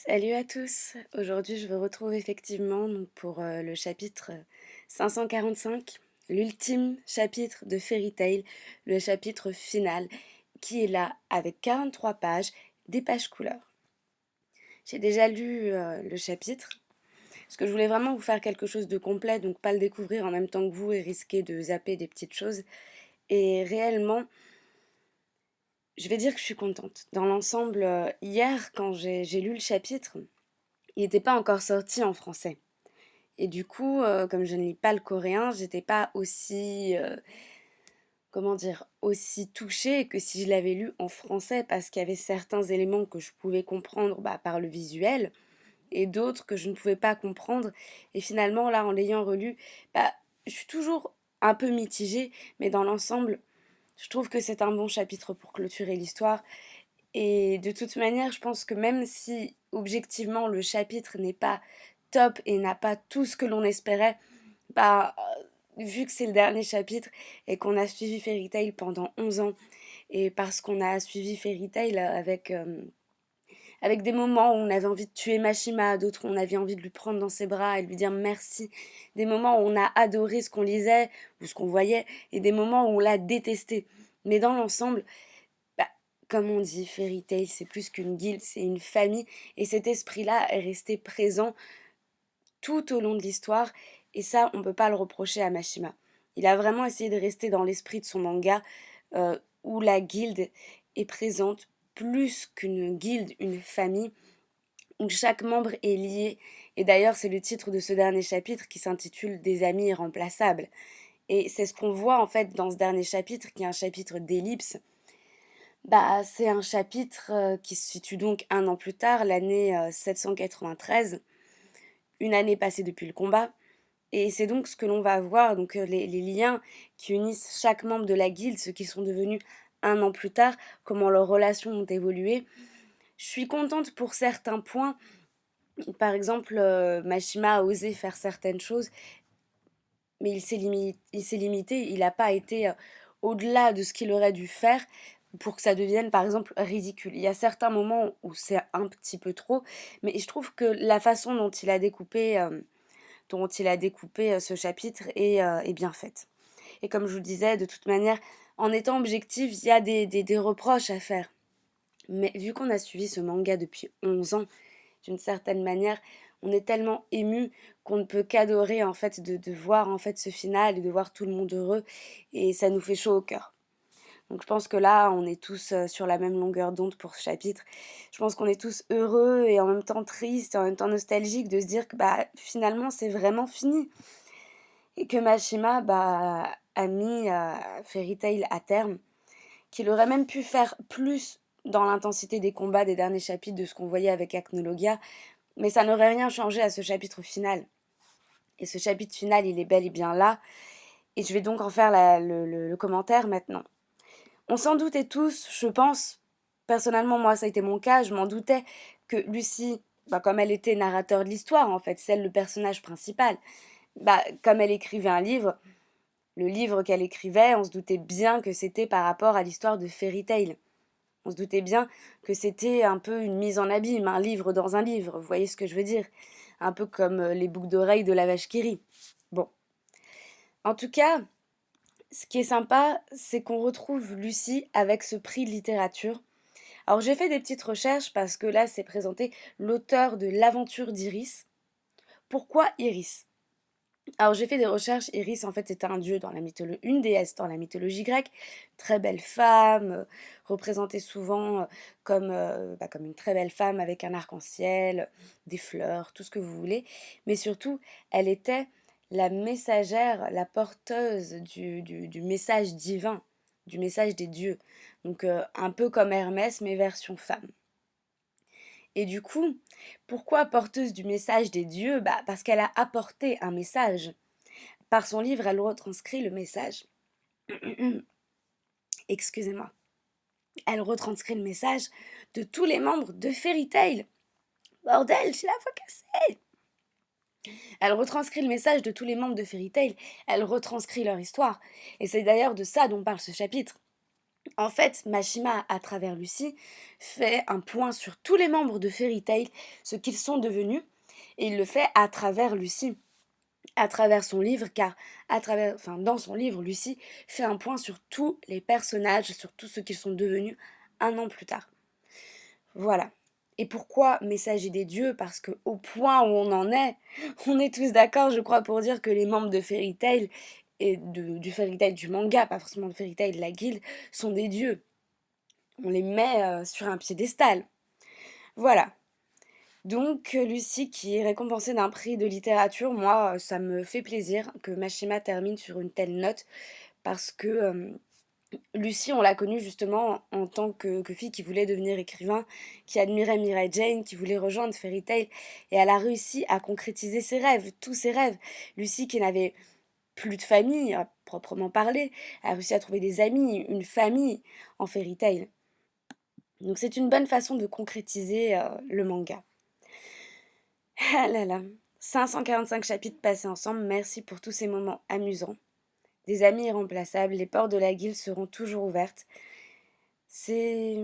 Salut à tous! Aujourd'hui, je vous retrouve effectivement donc pour le chapitre 545, l'ultime chapitre de Fairy Tail, le chapitre final, qui est là avec 43 pages, des pages couleur. J'ai déjà lu le chapitre, parce que je voulais vraiment vous faire quelque chose de complet, donc pas le découvrir en même temps que vous et risquer de zapper des petites choses. Et réellement, je vais dire que je suis contente. Dans l'ensemble, hier, quand j'ai lu le chapitre, il n'était pas encore sorti en français. Et du coup, comme je ne lis pas le coréen, j'étais pas aussi, comment dire? Aussi touchée que si je l'avais lu en français parce qu'il y avait certains éléments que je pouvais comprendre, bah, par le visuel et d'autres que je ne pouvais pas comprendre et finalement là, en l'ayant relu, bah, je suis toujours un peu mitigée, mais dans l'ensemble, je trouve que c'est un bon chapitre pour clôturer l'histoire et de toute manière, je pense que même si objectivement le chapitre n'est pas top et n'a pas tout ce que l'on espérait, bah, vu que c'est le dernier chapitre et qu'on a suivi Fairy Tail pendant 11 ans et parce qu'on a suivi Fairy Tail avec des moments où on avait envie de tuer Mashima, d'autres où on avait envie de lui prendre dans ses bras et de lui dire merci, des moments où on a adoré ce qu'on lisait ou ce qu'on voyait et des moments où on l'a détesté. Mais dans l'ensemble, bah, comme on dit, Fairy Tail, c'est plus qu'une guilde, c'est une famille et cet esprit-là est resté présent tout au long de l'histoire, et ça, on peut pas le reprocher à Mashima. Il a vraiment essayé de rester dans l'esprit de son manga, où la guilde est présente plus qu'une guilde, une famille, où chaque membre est lié. Et d'ailleurs, c'est le titre de ce dernier chapitre qui s'intitule Des amis irremplaçables. Et c'est ce qu'on voit en fait dans ce dernier chapitre, qui est un chapitre d'ellipse. Bah, c'est un chapitre qui se situe donc un an plus tard, l'année 793, une année passée depuis le combat. Et c'est donc ce que l'on va voir, donc les liens qui unissent chaque membre de la guilde, ceux qui sont devenus un an plus tard, comment leurs relations ont évolué. Je suis contente pour certains points. Par exemple, Mashima a osé faire certaines choses, mais il s'est limité, il n'a pas été au-delà de ce qu'il aurait dû faire pour que ça devienne, par exemple, ridicule. Il y a certains moments où c'est un petit peu trop, mais je trouve que la façon dont il a découpé ce chapitre est bien faite. Et comme je vous le disais, de toute manière, en étant objectif, il y a des reproches à faire. Mais vu qu'on a suivi ce manga depuis 11 ans, d'une certaine manière, on est tellement ému qu'on ne peut qu'adorer en fait de voir en fait ce final et de voir tout le monde heureux et ça nous fait chaud au cœur. Donc je pense que là, on est tous sur la même longueur d'onde pour ce chapitre. Je pense qu'on est tous heureux et en même temps tristes et en même temps nostalgiques de se dire que bah finalement c'est vraiment fini et que Mashima bah, a mis Fairy Tail à terme, qu'il aurait même pu faire plus dans l'intensité des combats des derniers chapitres de ce qu'on voyait avec Acnologia, mais ça n'aurait rien changé à ce chapitre final. Et ce chapitre final, il est bel et bien là, et je vais donc en faire le commentaire maintenant. On s'en doutait tous, je pense, personnellement moi ça a été mon cas, je m'en doutais que Lucie, bah, comme elle était narrateur de l'histoire en fait, celle le personnage principal, bah, comme elle écrivait un livre, le livre qu'elle écrivait, on se doutait bien que c'était par rapport à l'histoire de Fairy Tail. On se doutait bien que c'était un peu une mise en abîme, un livre dans un livre, vous voyez ce que je veux dire? Un peu comme les boucles d'oreilles de la vache qui rit. Bon. En tout cas, ce qui est sympa, c'est qu'on retrouve Lucie avec ce prix de littérature. Alors j'ai fait des petites recherches parce que là c'est présenté l'auteur de l'aventure d'Iris. Pourquoi Iris? Alors j'ai fait des recherches, Iris en fait c'était un dieu dans la mythologie, une déesse dans la mythologie grecque, très belle femme, représentée souvent comme une très belle femme avec un arc-en-ciel, des fleurs, tout ce que vous voulez, mais surtout elle était la messagère, la porteuse du message divin, du message des dieux, donc un peu comme Hermès mais version femme. Et du coup, pourquoi porteuse du message des dieux? Bah, parce qu'elle a apporté un message. Par son livre, elle retranscrit le message. Excusez-moi. Elle retranscrit le message de tous les membres de Fairy Tail. Bordel, j'ai la voix cassée. Elle retranscrit le message de tous les membres de Fairy Tail. Elle retranscrit leur histoire. Et c'est d'ailleurs de ça dont parle ce chapitre. En fait, Mashima, à travers Lucy, fait un point sur tous les membres de Fairy Tail, ce qu'ils sont devenus, et il le fait à travers Lucy, à travers son livre, car dans son livre, Lucy fait un point sur tous les personnages, sur tout ce qu'ils sont devenus un an plus tard. Voilà. Et pourquoi Messager des dieux? Parce que au point où on en est, on est tous d'accord, je crois, pour dire que les membres de Fairy Tail et du Fairy Tail du manga, pas forcément de Fairy Tail de la guilde, sont des dieux. On les met sur un piédestal. Voilà. Donc Lucie qui est récompensée d'un prix de littérature, moi ça me fait plaisir que Mashima termine sur une telle note parce que Lucie, on l'a connue justement en tant que fille qui voulait devenir écrivain, qui admirait Mirai Jane, qui voulait rejoindre Fairy Tail, et elle a réussi à concrétiser ses rêves, tous ses rêves. Lucie qui n'avait plus de famille à proprement parler, a réussi à trouver des amis, une famille en Fairy Tail. Donc c'est une bonne façon de concrétiser le manga. Ah là là, 545 chapitres passés ensemble, merci pour tous ces moments amusants. Des amis irremplaçables, les portes de la guilde seront toujours ouvertes. C'est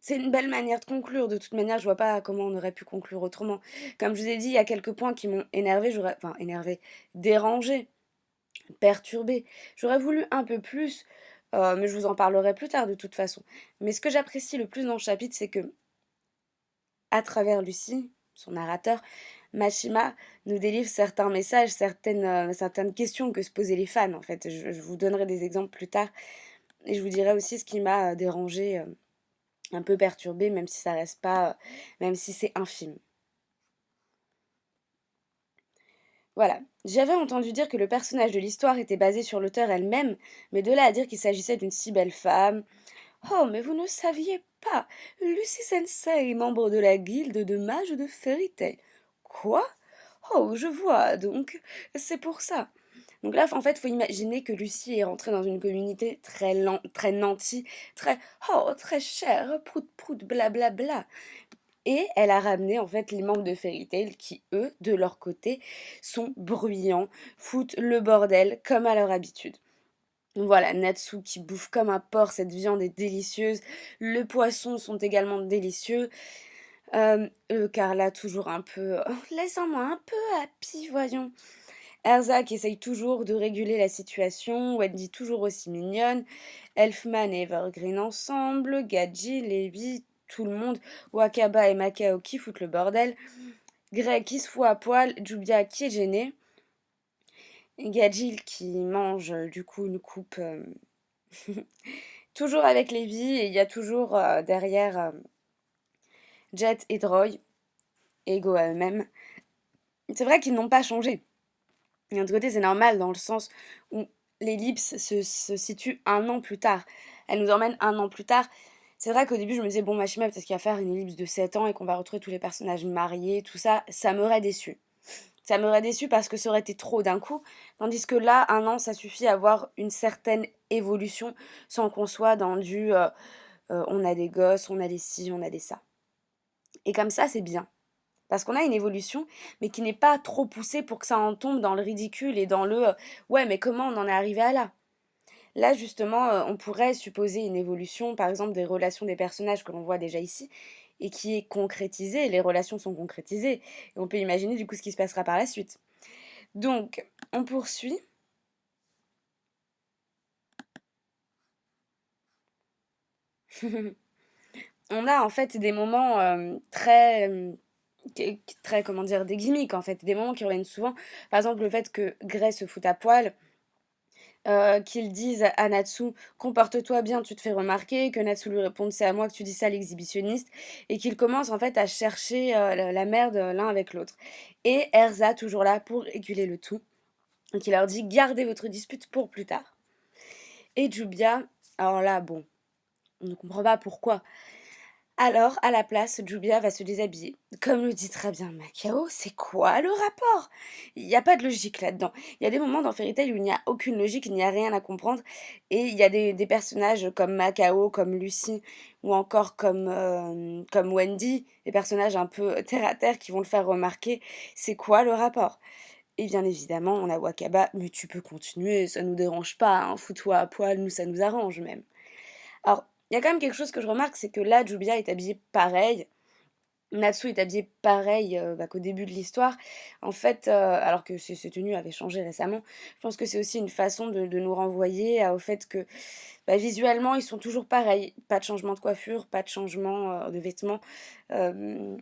c'est une belle manière de conclure. De toute manière, je vois pas comment on aurait pu conclure autrement. Comme je vous ai dit, il y a quelques points qui m'ont énervé, enfin énervé, dérangé, perturbé. J'aurais voulu un peu plus, mais je vous en parlerai plus tard de toute façon. Mais ce que j'apprécie le plus dans le chapitre, c'est que, à travers Lucie, son narrateur, Mashima nous délivre certains messages, certaines questions que se posaient les fans, en fait. Je vous donnerai des exemples plus tard. Et je vous dirai aussi ce qui m'a dérangé, un peu perturbé, même si ça reste pas, même si c'est infime. Voilà. J'avais entendu dire que le personnage de l'histoire était basé sur l'auteur elle-même, mais de là à dire qu'il s'agissait d'une si belle femme. Oh, mais vous ne saviez pas. Lucy Sensei, membre de la guilde de mages de Fairy Tail. Quoi? Oh, je vois, donc c'est pour ça. Donc là, en fait, faut imaginer que Lucie est rentrée dans une communauté très nantie, très oh, très chère, prout prout, blablabla. Bla, bla. Et elle a ramené en fait les membres de Fairy Tail qui, eux, de leur côté, sont bruyants, foutent le bordel comme à leur habitude. Voilà, Natsu qui bouffe comme un porc, cette viande est délicieuse. Le poisson sont également délicieux. Carla, toujours un peu. Oh, laisse-en-moi un peu happy, voyons. Erza qui essaye toujours de réguler la situation. Wendy toujours aussi mignonne. Elfman et Evergreen ensemble. Gadji, Levi, tout le monde. Wakaba et Makao qui foutent le bordel. Greg qui se fout à poil. Jubia qui est gênée. Gadjil qui mange du coup une coupe. Toujours avec Levi, et il y a toujours derrière Jet et Droy, égaux à eux-mêmes. C'est vrai qu'ils n'ont pas changé. Et d'un autre côté, c'est normal dans le sens où l'ellipse se situe un an plus tard. Elle nous emmène un an plus tard. C'est vrai qu'au début, je me disais, bon, Machima, peut-être qu'il va faire une ellipse de 7 ans et qu'on va retrouver tous les personnages mariés, tout ça. Ça m'aurait déçu. Ça m'aurait déçu parce que ça aurait été trop d'un coup. Tandis que là, un an, ça suffit à avoir une certaine évolution sans qu'on soit dans du on a des gosses, on a des ci, on a des ça. Et comme ça, c'est bien. Parce qu'on a une évolution, mais qui n'est pas trop poussée pour que ça en tombe dans le ridicule et dans le ouais, mais comment on en est arrivé à là? Là, justement, on pourrait supposer une évolution, par exemple, des relations des personnages que l'on voit déjà ici, et qui est concrétisée, les relations sont concrétisées, et on peut imaginer du coup ce qui se passera par la suite. Donc, on poursuit. On a en fait des moments très, comment dire, des gimmicks en fait, des moments qui reviennent souvent. Par exemple, le fait que Grey se foute à poil, qu'ils disent à Natsu: «Comporte-toi bien, tu te fais remarquer», que Natsu lui réponde: «C'est à moi que tu dis ça, l'exhibitionniste», et qu'ils commencent en fait à chercher la merde l'un avec l'autre. Et Erza, toujours là pour réguler le tout, et qui leur dit: «Gardez votre dispute pour plus tard». Et Jubia, alors là, bon, on ne comprend pas pourquoi. Alors, à la place, Jubia va se déshabiller. Comme le dit très bien Macao, c'est quoi le rapport? Il n'y a pas de logique là-dedans. Il y a des moments dans Fairy Tail où il n'y a aucune logique, il n'y a rien à comprendre. Et il y a des personnages comme Macao, comme Lucy, ou encore comme Wendy, des personnages un peu terre à terre qui vont le faire remarquer. C'est quoi le rapport? Et bien évidemment, on a Wakaba: «Mais tu peux continuer, ça nous dérange pas, hein, fous-toi à poil, nous ça nous arrange même». Alors, il y a quand même quelque chose que je remarque, c'est que là, Jubia est habillée pareil, Natsu est habillée pareil, qu'au début de l'histoire. En fait, alors que ses tenues avaient changé récemment, je pense que c'est aussi une façon de nous renvoyer au fait que, visuellement, ils sont toujours pareils. Pas de changement de coiffure, pas de changement, de vêtements. Hem,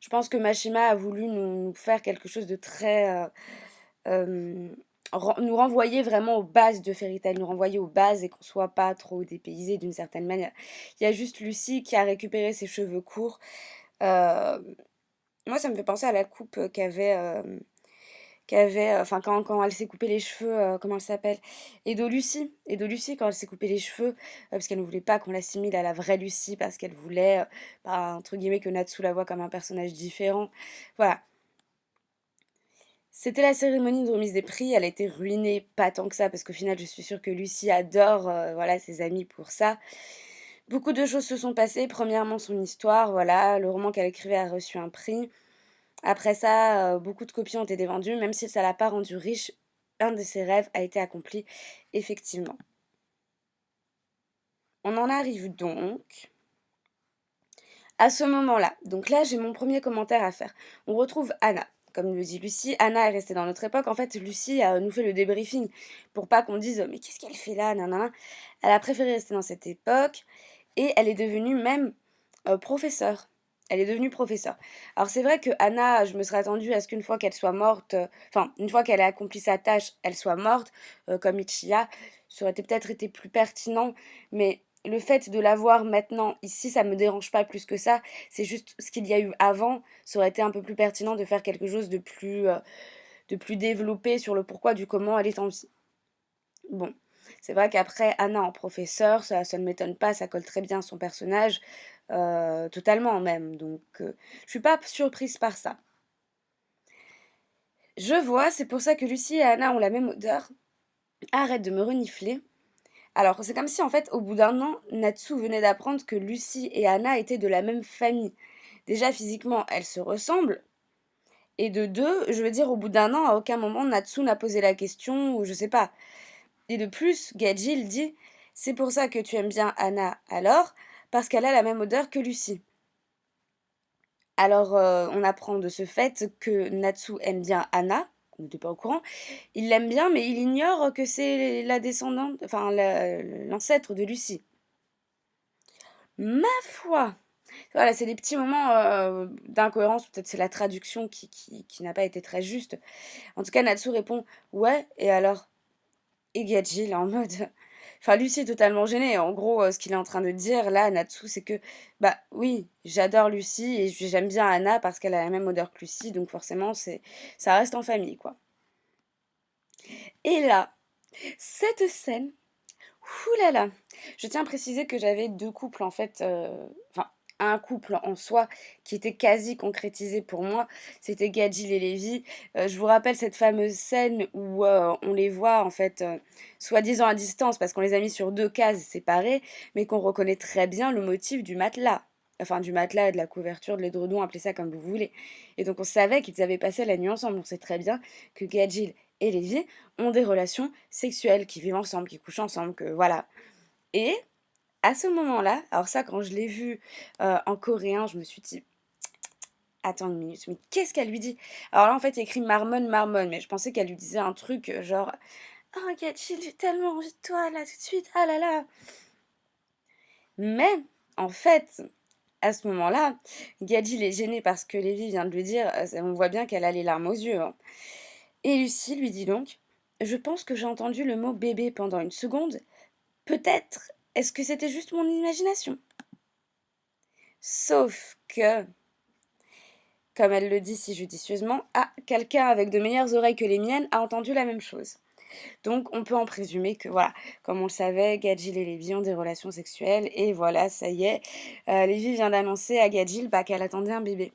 je pense que Mashima a voulu nous faire quelque chose de très, hem, nous renvoyer vraiment aux bases de Fairy Tail, nous renvoyer aux bases et qu'on soit pas trop dépaysés d'une certaine manière. Il y a juste Lucy qui a récupéré ses cheveux courts. Hem, Moi, ça me fait penser à la coupe, enfin quand elle s'est coupé les cheveux, comment elle s'appelle? Edo Lucy quand elle s'est coupé les cheveux, parce qu'elle ne voulait pas qu'on l'assimile à la vraie Lucy, parce qu'elle voulait, entre guillemets que Natsu la voie comme un personnage différent. Voilà. C'était la cérémonie de remise des prix, elle a été ruinée, pas tant que ça, parce qu'au final, je suis sûre que Lucy adore, voilà, ses amis pour ça. Beaucoup de choses se sont passées. Premièrement, son histoire, voilà, le roman qu'elle écrivait a reçu un prix. Après ça, beaucoup de copies ont été vendues, même si ça l'a pas rendue riche, un de ses rêves a été accompli, effectivement. On en arrive donc à ce moment-là. Donc là, j'ai mon premier commentaire à faire. On retrouve Anna. Comme le dit Lucie, Anna est restée dans notre époque. En fait, Lucie nous fait le débriefing pour pas qu'on dise mais qu'est-ce qu'elle fait là, nanana. Elle a préféré rester dans cette époque et elle est devenue même professeure. Elle est devenue professeure. Alors c'est vrai que Anna, je me serais attendue à ce qu'une fois qu'elle soit morte, enfin une fois qu'elle a accompli sa tâche, elle soit morte, comme Ichiya. Ça aurait peut-être été plus pertinent, mais le fait de la voir maintenant ici, ça me dérange pas plus que ça. C'est juste ce qu'il y a eu avant, ça aurait été un peu plus pertinent de faire quelque chose de plus développé sur le pourquoi du comment elle est en vie. Bon, c'est vrai qu'après Anna en professeur, ça ne m'étonne pas, ça colle très bien à son personnage, totalement même, donc je suis pas surprise par ça. Je vois, c'est pour ça que Lucie et Anna ont la même odeur. Arrête de me renifler. Alors, c'est comme si en fait, au bout d'un an, Natsu venait d'apprendre que Lucie et Anna étaient de la même famille. Déjà, physiquement, elles se ressemblent. Et de deux, je veux dire, au bout d'un an, à aucun moment, Natsu n'a posé la question, ou je sais pas. Et de plus, Gajil dit: «C'est pour ça que tu aimes bien Anna alors, parce qu'elle a la même odeur que Lucie». Alors, on apprend de ce fait que Natsu aime bien Anna, on n'était pas au courant. Il l'aime bien, mais il ignore que c'est la descendante, enfin l'ancêtre de Lucie. Ma foi! Voilà, c'est des petits moments, d'incohérence, peut-être c'est la traduction qui n'a pas été très juste. En tout cas, Natsu répond: «Ouais, et alors?» Et Gajil est en mode enfin Lucie est totalement gênée. En gros, ce qu'il est en train de dire là, Natsu, c'est que, bah, oui, j'adore Lucie et j'aime bien Anna parce qu'elle a la même odeur que Lucie, donc forcément ça reste en famille, quoi. Et là, cette scène, ouh là là! Je tiens à préciser que j'avais 2 couples en fait, enfin un couple en soi qui était quasi concrétisé pour moi, c'était Gadjil et Lévi. Je vous rappelle cette fameuse scène où, on les voit en fait, soi-disant à distance parce qu'on les a mis sur 2 cases séparées, mais qu'on reconnaît très bien le motif du matelas. Enfin du matelas, de la couverture, de l'édredon, appelez ça comme vous voulez. Et donc on savait qu'ils avaient passé la nuit ensemble. On sait très bien que Gadjil et Lévi ont des relations sexuelles, qui vivent ensemble, qui couchent ensemble, que voilà. Et à ce moment-là, alors ça, quand je l'ai vu en coréen, je me suis dit, attends une minute, mais qu'est-ce qu'elle lui dit? Alors là, en fait, il y a écrit marmonne, marmonne, mais je pensais qu'elle lui disait un truc genre, oh Gachil, j'ai tellement envie de toi là tout de suite, ah là là. Mais en fait, à ce moment-là, Gadjil est gênée parce que Lévi vient de lui dire, on voit bien qu'elle a les larmes aux yeux, hein. Et Lucie lui dit donc, je pense que j'ai entendu le mot bébé pendant une seconde. Peut-être, est-ce que c'était juste mon imagination? Sauf que, comme elle le dit si judicieusement, ah, quelqu'un avec de meilleures oreilles que les miennes a entendu la même chose. Donc on peut en présumer que voilà, comme on le savait, Gadjil et Lévi ont des relations sexuelles et voilà, ça y est, Lévi vient d'annoncer à Gadjil qu'elle attendait un bébé.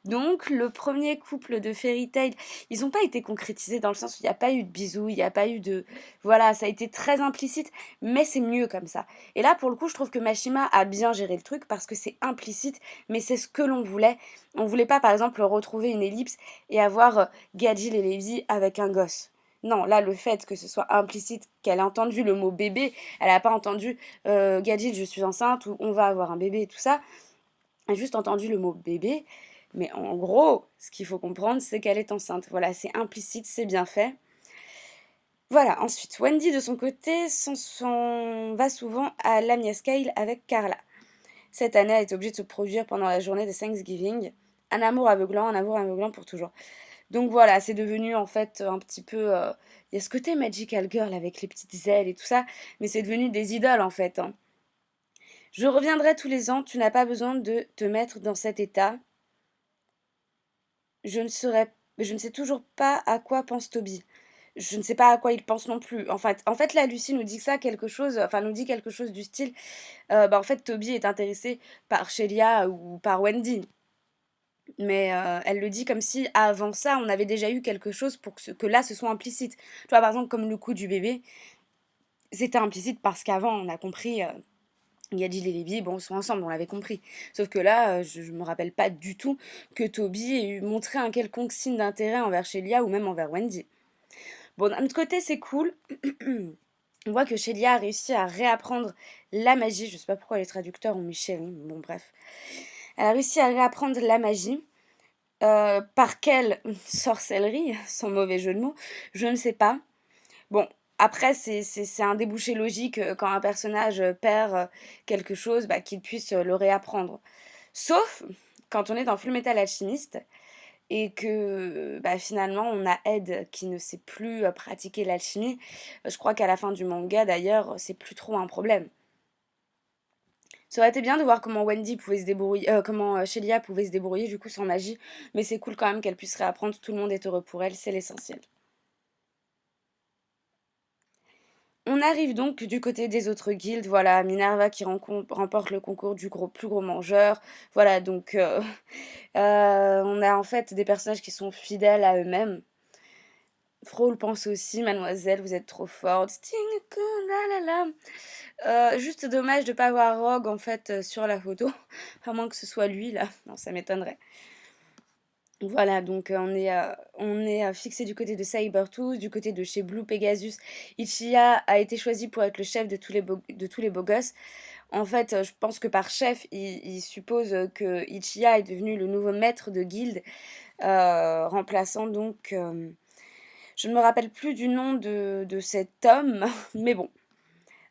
Donc, le premier couple de Fairy Tail, ils n'ont pas été concrétisés dans le sens où il n'y a pas eu de bisous, il n'y a pas eu de... Voilà, ça a été très implicite, mais c'est mieux comme ça. Et là, pour le coup, je trouve que Mashima a bien géré le truc parce que c'est implicite, mais c'est ce que l'on voulait. On voulait pas, par exemple, retrouver une ellipse et avoir Gadjil et Levi avec un gosse. Non, là, le fait que ce soit implicite, qu'elle a entendu le mot bébé, elle n'a pas entendu Gadjil, je suis enceinte, ou on va avoir un bébé et tout ça. Elle a juste entendu le mot bébé. Mais en gros, ce qu'il faut comprendre, c'est qu'elle est enceinte. Voilà, c'est implicite, c'est bien fait. Voilà, ensuite, Wendy, de son côté, va souvent à Lamia Scale avec Carla. Cette année, elle est obligée de se produire pendant la journée de Thanksgiving. Un amour aveuglant pour toujours. Donc voilà, c'est devenu en fait un petit peu... Il y a ce côté magical girl avec les petites ailes et tout ça, mais c'est devenu des idoles en fait, hein. Je reviendrai tous les ans, tu n'as pas besoin de te mettre dans cet état. Je ne sais toujours pas à quoi pense Toby. Je ne sais pas à quoi il pense non plus. En fait, là, Lucie nous dit ça quelque chose, enfin nous dit quelque chose du style, en fait, Toby est intéressé par Shelia ou par Wendy. Mais elle le dit comme si avant ça, on avait déjà eu quelque chose pour que là, ce soit implicite. Tu vois, par exemple, comme le coup du bébé, c'était implicite parce qu'avant, on a compris, Gadjil et Levi, bon, sont ensemble, on l'avait compris. Sauf que là, je me rappelle pas du tout que Toby ait eu montré un quelconque signe d'intérêt envers Shelia ou même envers Wendy. Bon, d'un autre côté, c'est cool. On voit que Shelia a réussi à réapprendre la magie. Je sais pas pourquoi les traducteurs ont mis chérie, bon bref. Elle a réussi à réapprendre la magie. Par quelle sorcellerie, sans mauvais jeu de mots, je ne sais pas. Bon, après, c'est un débouché logique quand un personnage perd quelque chose, bah, qu'il puisse le réapprendre. Sauf quand on est dans Fullmetal Alchemist et que bah, finalement on a Ed qui ne sait plus pratiquer l'alchimie. Je crois qu'à la fin du manga d'ailleurs, c'est plus trop un problème. Ça aurait été bien de voir comment Wendy pouvait se débrouiller, comment Shelia pouvait se débrouiller du coup sans magie, mais c'est cool quand même qu'elle puisse réapprendre, tout le monde est heureux pour elle, c'est l'essentiel. On arrive donc du côté des autres guildes, voilà, Minerva qui remporte le concours du plus gros mangeur, voilà, donc on a en fait des personnages qui sont fidèles à eux-mêmes. Fro le pense aussi, mademoiselle, vous êtes trop forte, Sting, la la la. Juste dommage de pas voir Rogue en fait sur la photo, à moins que ce soit lui là, non ça m'étonnerait. Voilà, donc on est fixé du côté de Sabertooth, du côté de chez Blue Pegasus. Ichiya a été choisi pour être le chef de tous les beaux gosses. En fait, je pense que par chef, il suppose que Ichiya est devenu le nouveau maître de guilde, remplaçant donc... je ne me rappelle plus du nom de cet homme, mais bon.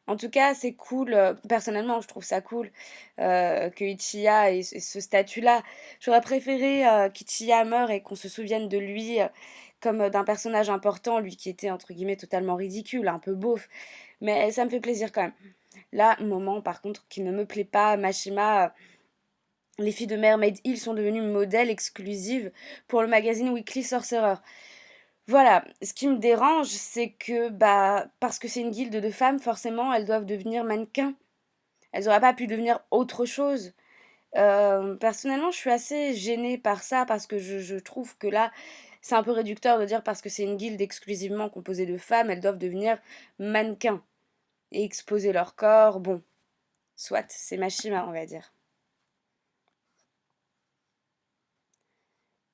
En tout cas, c'est cool. Personnellement, je trouve ça cool que Ichiya ait ce statut-là. J'aurais préféré qu'Ichiya meure et qu'on se souvienne de lui comme d'un personnage important, lui qui était entre guillemets totalement ridicule, un peu beauf. Mais ça me fait plaisir quand même. Là, moment par contre qui ne me plaît pas, Mashima, les filles de Mermaid Hill sont devenues modèles exclusives pour le magazine Weekly Sorcerer. Voilà, ce qui me dérange, c'est que, bah, parce que c'est une guilde de femmes, forcément, elles doivent devenir mannequins. Elles n'auraient pas pu devenir autre chose. Personnellement, je suis assez gênée par ça, parce que je trouve que là, c'est un peu réducteur de dire parce que c'est une guilde exclusivement composée de femmes, elles doivent devenir mannequins et exposer leur corps. Bon, soit, c'est Mashima, on va dire.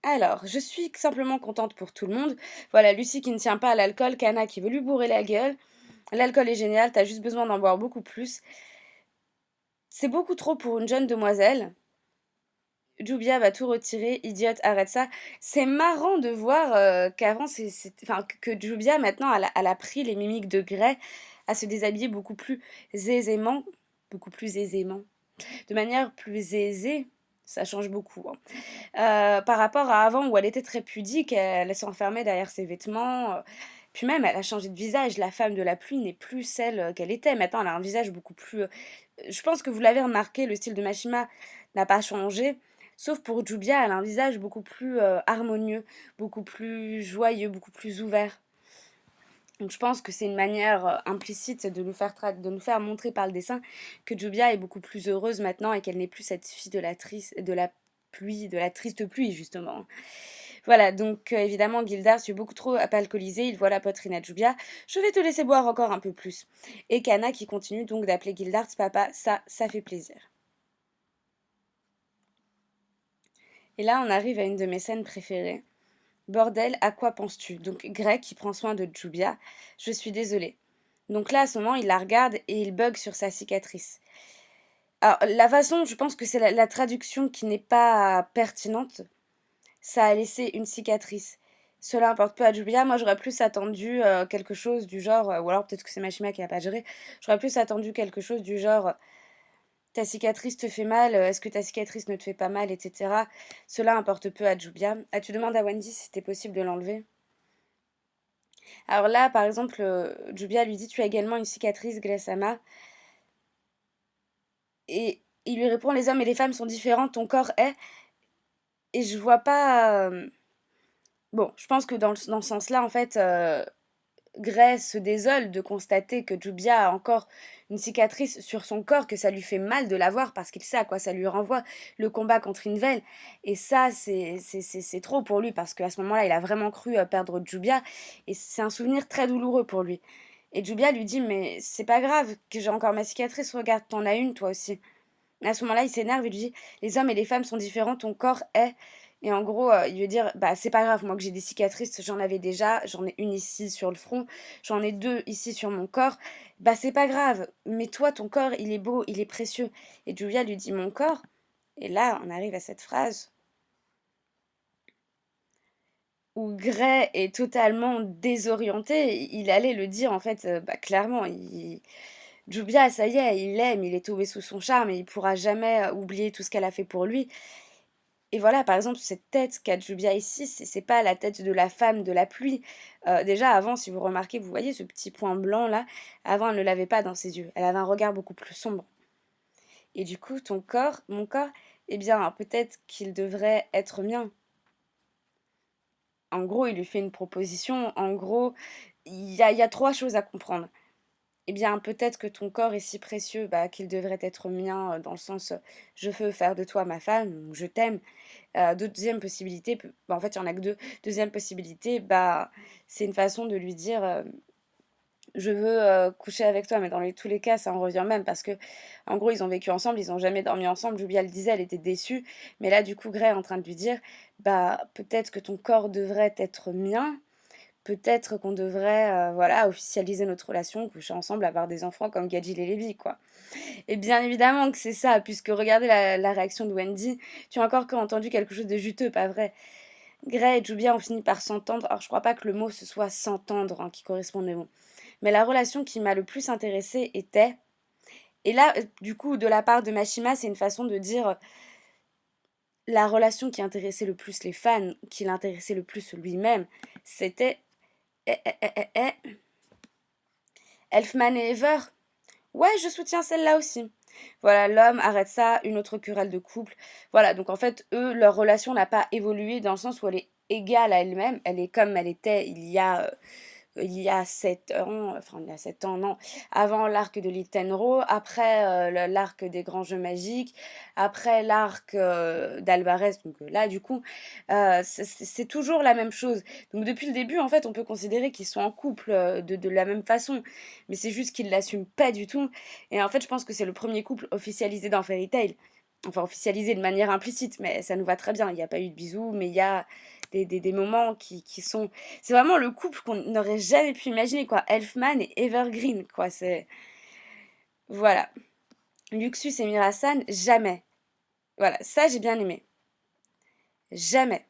Alors, je suis simplement contente pour tout le monde. Voilà, Lucie qui ne tient pas à l'alcool, Kana qui veut lui bourrer la gueule. L'alcool est génial, t'as juste besoin d'en boire beaucoup plus. C'est beaucoup trop pour une jeune demoiselle. Jubia va tout retirer, idiote, arrête ça. C'est marrant de voir qu'avant, enfin, que Jubia, maintenant, elle a pris les mimiques de Grey à se déshabiller beaucoup plus aisément, de manière plus aisée. Ça change beaucoup, hein. Par rapport à avant où elle était très pudique, elle s'enfermait derrière ses vêtements. Puis même, elle a changé de visage. La femme de la pluie n'est plus celle qu'elle était. Maintenant, elle a un visage beaucoup plus... je pense que vous l'avez remarqué, le style de Mashima n'a pas changé. Sauf pour Jubia, elle a un visage beaucoup plus harmonieux, beaucoup plus joyeux, beaucoup plus ouvert. Donc je pense que c'est une manière implicite de nous faire montrer par le dessin que Jubia est beaucoup plus heureuse maintenant et qu'elle n'est plus cette fille de la pluie, de la triste pluie justement. Voilà, donc évidemment, Gildar, tu es beaucoup trop alcoolisé, il voit la poitrine à Jubia. Je vais te laisser boire encore un peu plus. Et Kana qui continue donc d'appeler Gildar papa, ça fait plaisir. Et là, on arrive à une de mes scènes préférées. Bordel, à quoi penses-tu? Donc Greg qui prend soin de Jubia. Je suis désolée. Donc là, à ce moment, il la regarde et il bug sur sa cicatrice. Alors, la façon, je pense que c'est la traduction qui n'est pas pertinente. Ça a laissé une cicatrice. Cela importe peu à Jubia. Moi, j'aurais plus attendu quelque chose du genre, ou alors peut-être que c'est Mashima qui n'a pas géré. J'aurais plus attendu quelque chose du genre, ta cicatrice te fait mal, est-ce que ta cicatrice ne te fait pas mal, etc. Cela importe peu à Jubia. Ah, tu demandes à Wendy si c'était possible de l'enlever. Alors là, par exemple, Jubia lui dit, tu as également une cicatrice, Glessama. Et il lui répond, les hommes et les femmes sont différents, ton corps est. Et je vois pas. Bon, je pense que dans ce sens-là, en fait, Gray se désole de constater que Jubia a encore une cicatrice sur son corps, que ça lui fait mal de la voir parce qu'il sait à quoi ça lui renvoie le combat contre Invel. Et ça, c'est trop pour lui parce qu'à ce moment-là, il a vraiment cru perdre Jubia. Et c'est un souvenir très douloureux pour lui. Et Jubia lui dit, mais c'est pas grave que j'ai encore ma cicatrice, regarde, t'en as une toi aussi. À ce moment-là, il s'énerve, il lui dit, les hommes et les femmes sont différents, ton corps est. Et en gros, il veut dire, bah c'est pas grave, moi que j'ai des cicatrices, j'en avais déjà, j'en ai une ici sur le front, j'en ai deux ici sur mon corps, bah c'est pas grave, mais toi, ton corps, il est beau, il est précieux. Et Julia lui dit, mon corps, et là, on arrive à cette phrase où Gray est totalement désorienté, il allait le dire en fait, bah clairement, Jubia, ça y est, il l'aime, il est tombé sous son charme et il pourra jamais oublier tout ce qu'elle a fait pour lui. Et voilà, par exemple, cette tête qu'a Jubia ici, c'est pas la tête de la femme de la pluie. Déjà, avant, si vous remarquez, vous voyez ce petit point blanc là, avant, elle ne l'avait pas dans ses yeux. Elle avait un regard beaucoup plus sombre. Et du coup, ton corps, mon corps, eh bien, peut-être qu'il devrait être mien. En gros, il lui fait une proposition. En gros, il y a trois choses à comprendre. Eh bien, peut-être que ton corps est si précieux bah, qu'il devrait être mien, dans le sens, je veux faire de toi ma femme, je t'aime. Deuxième possibilité, bah, en fait, il y en a que deux. Deuxième possibilité, bah, c'est une façon de lui dire je veux coucher avec toi, mais dans tous les cas, ça en revient même parce que, en gros, ils ont vécu ensemble, ils ont jamais dormi ensemble. Jubia le disait, elle était déçue, mais là, du coup, Gray est en train de lui dire bah, peut-être que ton corps devrait être mien. Peut-être qu'on devrait, voilà, officialiser notre relation, coucher ensemble, avoir des enfants comme Gadjil et Levi, quoi. Et bien évidemment que c'est ça, puisque regardez la réaction de Wendy, tu as encore entendu quelque chose de juteux, pas vrai? Gray et Jubia ont fini par s'entendre, alors je crois pas que le mot ce soit s'entendre hein, qui corresponde au mot. Mais la relation qui m'a le plus intéressée était, et là, du coup, de la part de Mashima, c'est une façon de dire la relation qui intéressait le plus les fans, qui l'intéressait le plus lui-même, c'était Elfman et Ever. Ouais, je soutiens celle-là aussi. Voilà, l'homme arrête ça, une autre querelle de couple. Voilà, donc en fait, eux, leur relation n'a pas évolué dans le sens où elle est égale à elle-même. Elle est comme elle était il y a 7 ans, enfin il y a 7 ans, non, avant l'arc de Littenro, après l'arc des grands jeux magiques, après l'arc d'Alvarez, donc là du coup, c'est toujours la même chose. Donc depuis le début, en fait, on peut considérer qu'ils sont en couple de la même façon, mais c'est juste qu'ils l'assument pas du tout. Et en fait, je pense que c'est le premier couple officialisé dans Fairy Tail. Enfin, officialisé de manière implicite, mais ça nous va très bien. Il n'y a pas eu de bisous, mais il y a des moments qui sont c'est vraiment le couple qu'on n'aurait jamais pu imaginer, quoi. Elfman et Evergreen, quoi. C'est. Voilà. Luxus et Mirasan, jamais. Voilà, ça j'ai bien aimé. Jamais.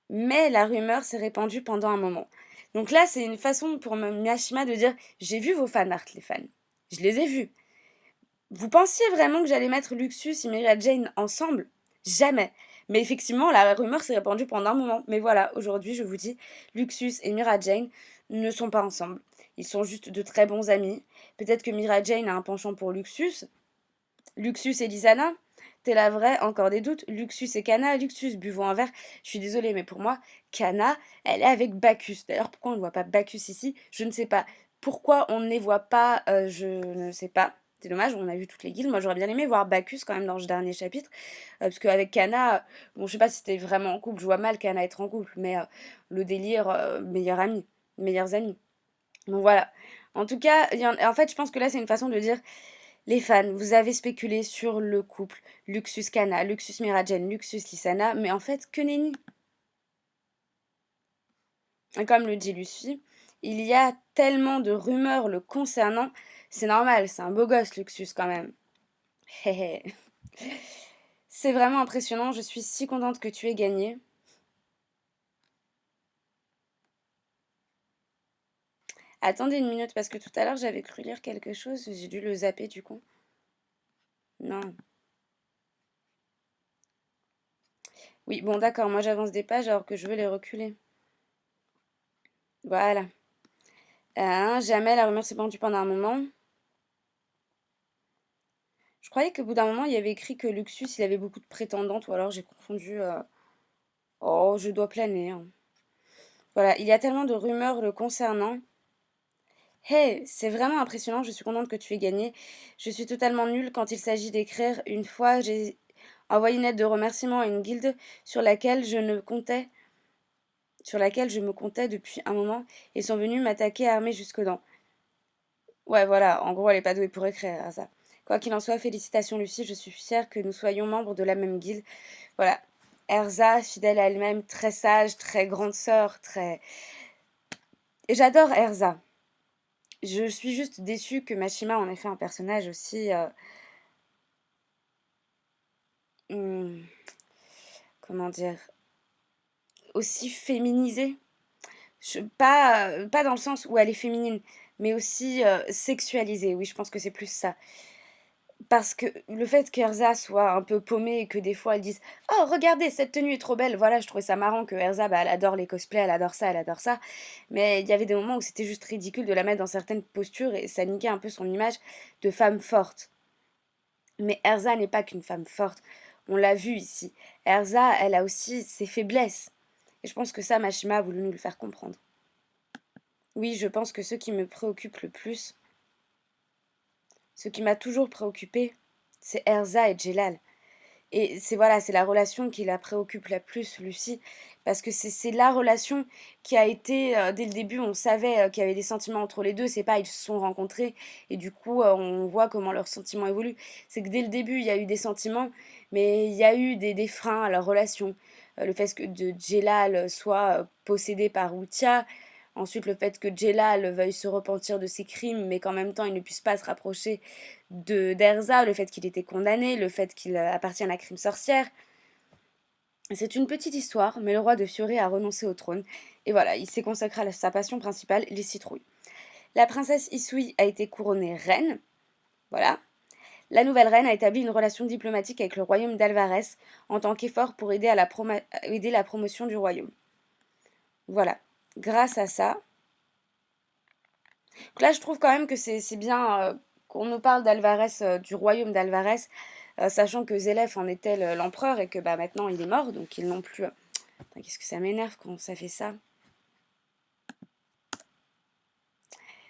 Mais la rumeur s'est répandue pendant un moment. Donc là, c'est une façon pour Miyashima de dire j'ai vu vos fanarts, les fans. Je les ai vus. Vous pensiez vraiment que j'allais mettre Luxus et Mira Jane ensemble? Jamais. Mais effectivement, la rumeur s'est répandue pendant un moment. Mais voilà, aujourd'hui, je vous dis, Luxus et Mira Jane ne sont pas ensemble. Ils sont juste de très bons amis. Peut-être que Mira Jane a un penchant pour Luxus. Luxus et Lisana? T'es la vraie? Encore des doutes? Luxus et Kana? Luxus, buvons un verre. Je suis désolée, mais pour moi, Kana, elle est avec Bacchus. D'ailleurs, pourquoi on ne voit pas Bacchus ici? Je ne sais pas. Pourquoi on ne les voit pas? Je ne sais pas. c'était dommage, on a vu toutes les guildes. Moi, j'aurais bien aimé voir Bacchus quand même dans ce dernier chapitre, parce qu'avec Kana, bon, je sais pas si c'était vraiment en couple, je vois mal Kana être en couple, mais le délire, meilleur ami, meilleurs amis. Donc voilà. En tout cas, en fait, je pense que là, c'est une façon de dire, les fans, vous avez spéculé sur le couple Luxus Kana, Luxus Miragen, Luxus Lysana, mais en fait, que nenni. Et comme le dit Lucie, il y a tellement de rumeurs le concernant, c'est normal, c'est un beau gosse Luxus quand même. Hé hé. C'est vraiment impressionnant, je suis si contente que tu aies gagné. Attendez une minute parce que tout à l'heure j'avais cru lire quelque chose, j'ai dû le zapper du coup. Non. Oui, bon d'accord, moi j'avance des pages alors que je veux les reculer. Voilà. Jamais la rumeur s'est pendue pendant un moment. Je croyais qu'au bout d'un moment il y avait écrit que Luxus il avait beaucoup de prétendantes ou alors j'ai confondu. Oh, je dois planer, hein. Voilà, il y a tellement de rumeurs le concernant. Hey, c'est vraiment impressionnant, je suis contente que tu aies gagné. Je suis totalement nulle quand il s'agit d'écrire. Une fois, j'ai envoyé une lettre de remerciement à une guilde sur laquelle sur laquelle je me comptais depuis un moment, et sont venus m'attaquer armés jusqu'aux dents. Ouais, voilà, en gros, elle est pas douée pour écrire à ça. Quoi qu'il en soit, félicitations Lucie, je suis fière que nous soyons membres de la même guilde. Voilà. Erza, fidèle à elle-même, très sage, très grande sœur, très... Et j'adore Erza. Je suis juste déçue que Mashima en ait fait un personnage aussi... hmm, comment dire, aussi féminisée. Pas dans le sens où elle est féminine, mais aussi sexualisée. Oui, je pense que c'est plus ça. Parce que le fait qu'Erza soit un peu paumée et que des fois elle dise «Oh, regardez, cette tenue est trop belle!» Voilà, je trouvais ça marrant que Erza, bah, elle adore les cosplays, elle adore ça, elle adore ça. Mais il y avait des moments où c'était juste ridicule de la mettre dans certaines postures et ça niquait un peu son image de femme forte. Mais Erza n'est pas qu'une femme forte. On l'a vu ici. Erza, elle a aussi ses faiblesses. Et je pense que ça, Mashima a voulu nous le faire comprendre. Oui, je pense que ce qui me préoccupe le plus, ce qui m'a toujours préoccupé, c'est Erza et Jelal. Et c'est voilà, c'est la relation qui la préoccupe la plus, Lucie, parce que c'est la relation qui a été, dès le début, on savait qu'il y avait des sentiments entre les deux, c'est pas ils se sont rencontrés et du coup on voit comment leurs sentiments évoluent. C'est que dès le début, il y a eu des sentiments, mais il y a eu des freins à leur relation. Le fait que de Jelal soit possédé par Utia, ensuite le fait que Jelal veuille se repentir de ses crimes, mais qu'en même temps il ne puisse pas se rapprocher de d'Erza, le fait qu'il était condamné, le fait qu'il appartienne à Crime Sorcière. C'est une petite histoire, mais le roi de Fioré a renoncé au trône, et voilà, il s'est consacré à sa passion principale, les citrouilles. La princesse Isui a été couronnée reine, voilà. La nouvelle reine a établi une relation diplomatique avec le royaume d'Alvarez en tant qu'effort pour aider, aider la promotion du royaume. Voilà. Grâce à ça. Donc là, je trouve quand même que c'est bien qu'on nous parle d'Alvarez, du royaume d'Alvarez, sachant que Zélef en était l'empereur et que bah, maintenant il est mort, donc ils n'ont plus. Putain, qu'est-ce que ça m'énerve quand ça fait ça.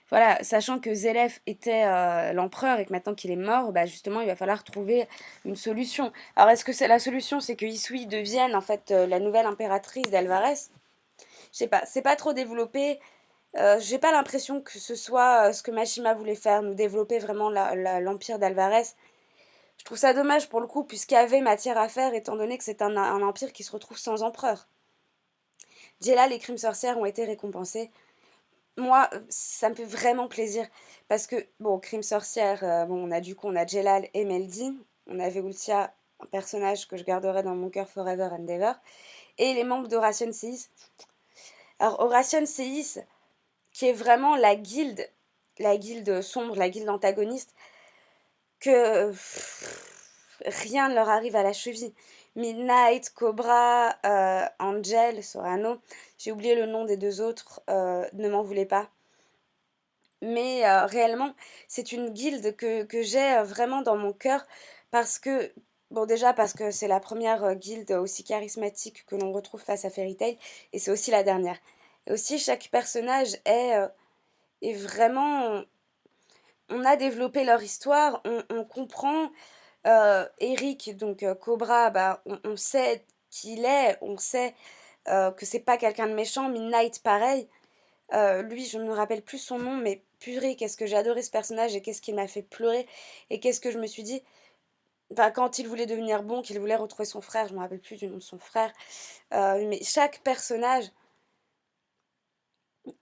Voilà, sachant que Zélef était l'empereur et que maintenant qu'il est mort, bah justement il va falloir trouver une solution. Alors est-ce que c'est la solution, c'est que Isui devienne en fait la nouvelle impératrice d'Alvarez? Je sais pas, c'est pas trop développé. J'ai pas l'impression que ce soit ce que Mashima voulait faire, nous développer vraiment l'empire d'Alvarez. Je trouve ça dommage pour le coup, puisqu'il y avait matière à faire, étant donné que c'est un empire qui se retrouve sans empereur. Jelal, les crimes sorcières ont été récompensés. Moi, ça me fait vraiment plaisir, parce que, bon, crimes sorcières, bon, on a Jelal et Meldy, on avait Ultia, un personnage que je garderai dans mon cœur forever and ever, et les membres d'Horation Seis. Alors, Horation Seis, qui est vraiment la guilde sombre, la guilde antagoniste, que rien ne leur arrive à la cheville. Midnight, Cobra, Angel, Sorano, j'ai oublié le nom des deux autres, ne m'en voulez pas. Mais réellement, c'est une guilde que j'ai vraiment dans mon cœur parce que, bon déjà parce que c'est la première guilde aussi charismatique que l'on retrouve face à Fairy Tail et c'est aussi la dernière. Et aussi chaque personnage est vraiment on a développé leur histoire, on comprend. Eric, donc Cobra, bah, on sait qui il est, on sait que c'est pas quelqu'un de méchant. Midnight, pareil. Lui, je ne me rappelle plus son nom, mais purée, qu'est-ce que j'ai adoré ce personnage et qu'est-ce qu'il m'a fait pleurer et qu'est-ce que je me suis dit. Enfin, quand il voulait devenir bon, qu'il voulait retrouver son frère, je me rappelle plus du nom de son frère. Mais chaque personnage,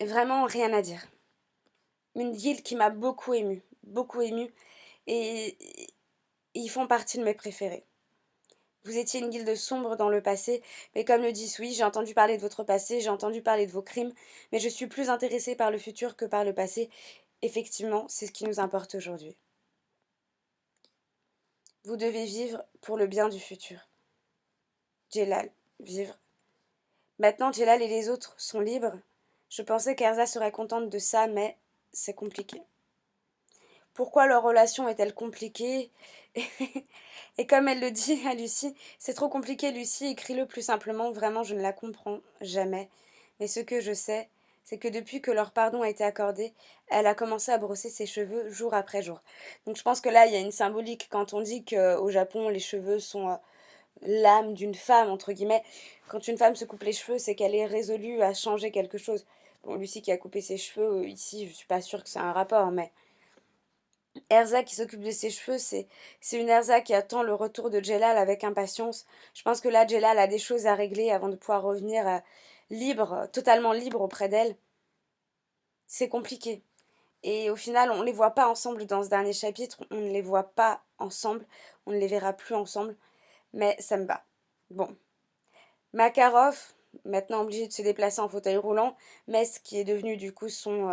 vraiment rien à dire. Une guilde qui m'a beaucoup émue, beaucoup émue, et ils font partie de mes préférés. Vous étiez une guilde sombre dans le passé, mais comme le dit Sui, j'ai entendu parler de votre passé, j'ai entendu parler de vos crimes, mais je suis plus intéressée par le futur que par le passé. Effectivement, c'est ce qui nous importe aujourd'hui. Vous devez vivre pour le bien du futur. Jelal, vivre. Maintenant, Jelal et les autres sont libres. Je pensais qu'Erza serait contente de ça, mais c'est compliqué. Pourquoi leur relation est-elle compliquée? Et comme elle le dit à Lucie, c'est trop compliqué, Lucie, écris-le plus simplement, vraiment, je ne la comprends jamais. Mais ce que je sais, c'est que depuis que leur pardon a été accordé, elle a commencé à brosser ses cheveux jour après jour. Donc je pense que là, il y a une symbolique quand on dit qu'au Japon, les cheveux sont l'âme d'une femme, entre guillemets. Quand une femme se coupe les cheveux, c'est qu'elle est résolue à changer quelque chose. Bon, Lucie qui a coupé ses cheveux, ici, je suis pas sûre que c'est un rapport, mais Erza qui s'occupe de ses cheveux, c'est une Erza qui attend le retour de Jelal avec impatience. Je pense que là, Jelal a des choses à régler avant de pouvoir revenir libre, totalement libre auprès d'elle. C'est compliqué. Et au final, on ne les voit pas ensemble dans ce dernier chapitre. On ne les voit pas ensemble. On ne les verra plus ensemble. Mais ça me va. Bon. Makarov, maintenant obligé de se déplacer en fauteuil roulant. Mess qui est devenu du coup son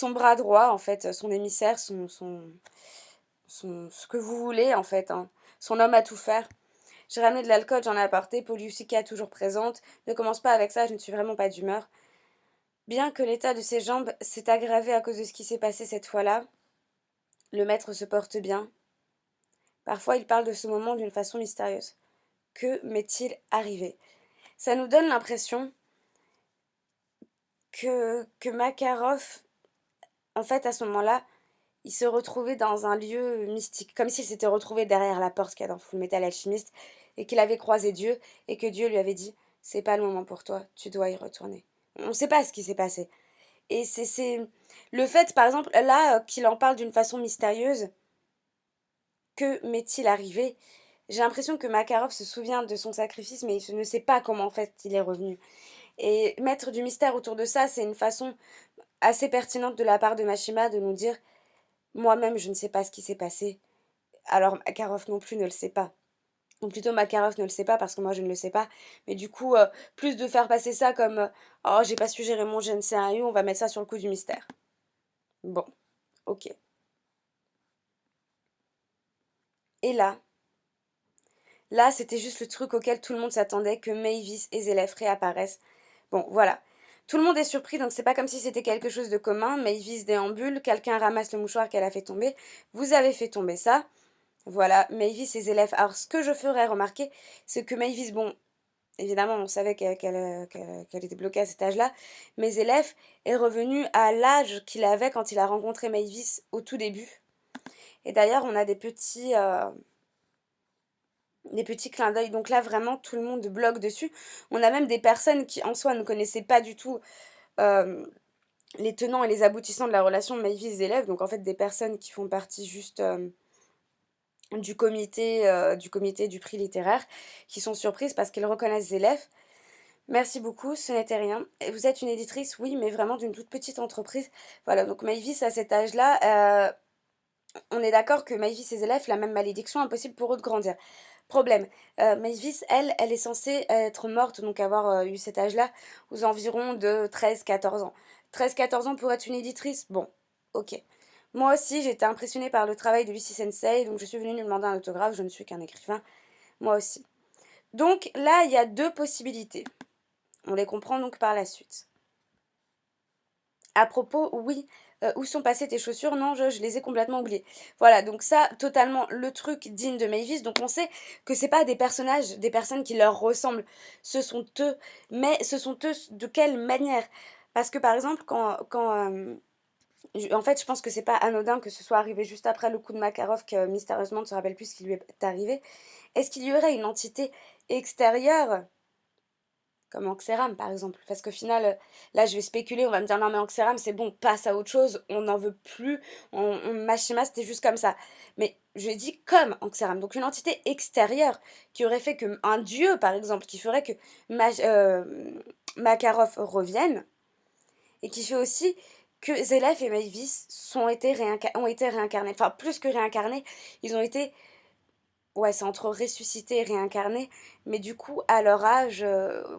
bras droit, en fait, son émissaire, ce que vous voulez en fait, hein. Son homme à tout faire. J'ai ramené de l'alcool, j'en ai apporté. Poliusica toujours présente. Ne commence pas avec ça, je ne suis vraiment pas d'humeur. Bien que l'état de ses jambes s'est aggravé à cause de ce qui s'est passé cette fois-là, le maître se porte bien. Parfois, il parle de ce moment d'une façon mystérieuse. Que m'est-il arrivé? Ça nous donne l'impression que Makarov, en fait, à ce moment-là, il se retrouvait dans un lieu mystique, comme s'il s'était retrouvé derrière la porte qu'il y a dans Fullmetal Alchemist, et qu'il avait croisé Dieu, et que Dieu lui avait dit, c'est pas le moment pour toi, tu dois y retourner. On ne sait pas ce qui s'est passé. Et c'est le fait, par exemple, là, qu'il en parle d'une façon mystérieuse, que m'est-il arrivé? J'ai l'impression que Makarov se souvient de son sacrifice, mais il ne sait pas comment en fait il est revenu. Et mettre du mystère autour de ça, c'est une façon assez pertinente de la part de Mashima de nous dire moi-même je ne sais pas ce qui s'est passé, alors Makarov non plus ne le sait pas. Ou plutôt Makarov ne le sait pas parce que moi je ne le sais pas. Mais du coup, plus de faire passer ça comme oh j'ai pas su gérer mon je ne sais rien eu, on va mettre ça sur le coup du mystère. Bon, ok. Et là c'était juste le truc auquel tout le monde s'attendait, que Mavis et Zélef réapparaissent. Bon, voilà. Tout le monde est surpris, donc c'est pas comme si c'était quelque chose de commun. Mavis déambule, quelqu'un ramasse le mouchoir qu'elle a fait tomber. Vous avez fait tomber ça. Voilà, Mavis et Zélef. Alors, ce que je ferais remarquer, c'est que Mavis, bon, évidemment, on savait qu'elle était bloquée à cet âge-là, mais Zélef est revenu à l'âge qu'il avait quand il a rencontré Mavis au tout début. Et d'ailleurs, on a des petits clins d'œil. Donc là, vraiment, tout le monde bloque dessus. On a même des personnes qui, en soi, ne connaissaient pas du tout euh, les tenants et les aboutissants de la relation Mavis-élève. Donc en fait, des personnes qui font partie juste du comité du prix littéraire, qui sont surprises parce qu'ils reconnaissent Zélève. Merci beaucoup, ce n'était rien. Et vous êtes une éditrice, oui, mais vraiment d'une toute petite entreprise. Voilà, donc Mavis, à cet âge-là, on est d'accord que Mavis et ses élèves, la même malédiction, impossible pour eux de grandir. Problème, Mavis, elle est censée être morte, donc avoir eu cet âge-là, aux environs de 13-14 ans. 13-14 ans pour être une éditrice, bon, ok. Moi aussi, j'étais impressionnée par le travail de Lucy Sensei, donc je suis venue lui demander un autographe, je ne suis qu'un écrivain, moi aussi. Donc là, il y a deux possibilités. On les comprend donc par la suite. À propos, oui, où sont passées tes chaussures? Non, je les ai complètement oubliées. Voilà, donc ça, totalement le truc digne de Mavis. Donc on sait que c'est pas des personnages, des personnes qui leur ressemblent. Ce sont eux. Mais ce sont eux de quelle manière? Parce que par exemple, En fait, je pense que c'est pas anodin que ce soit arrivé juste après le coup de Makarov que mystérieusement on ne se rappelle plus ce qui lui est arrivé. Est-ce qu'il y aurait une entité extérieure comme Anxéram par exemple? Parce qu'au final, là je vais spéculer, on va me dire non mais Anxéram c'est bon, passe à autre chose, on n'en veut plus, Machima c'était juste comme ça. Mais je dis comme Anxéram, donc une entité extérieure qui aurait fait que un dieu par exemple, qui ferait que Makarov revienne, et qui fait aussi que Zélef et Maëvis ont été réincarnés. Enfin, plus que réincarnés, ils ont été... Ouais, c'est entre ressuscités et réincarnés, mais du coup, à leur âge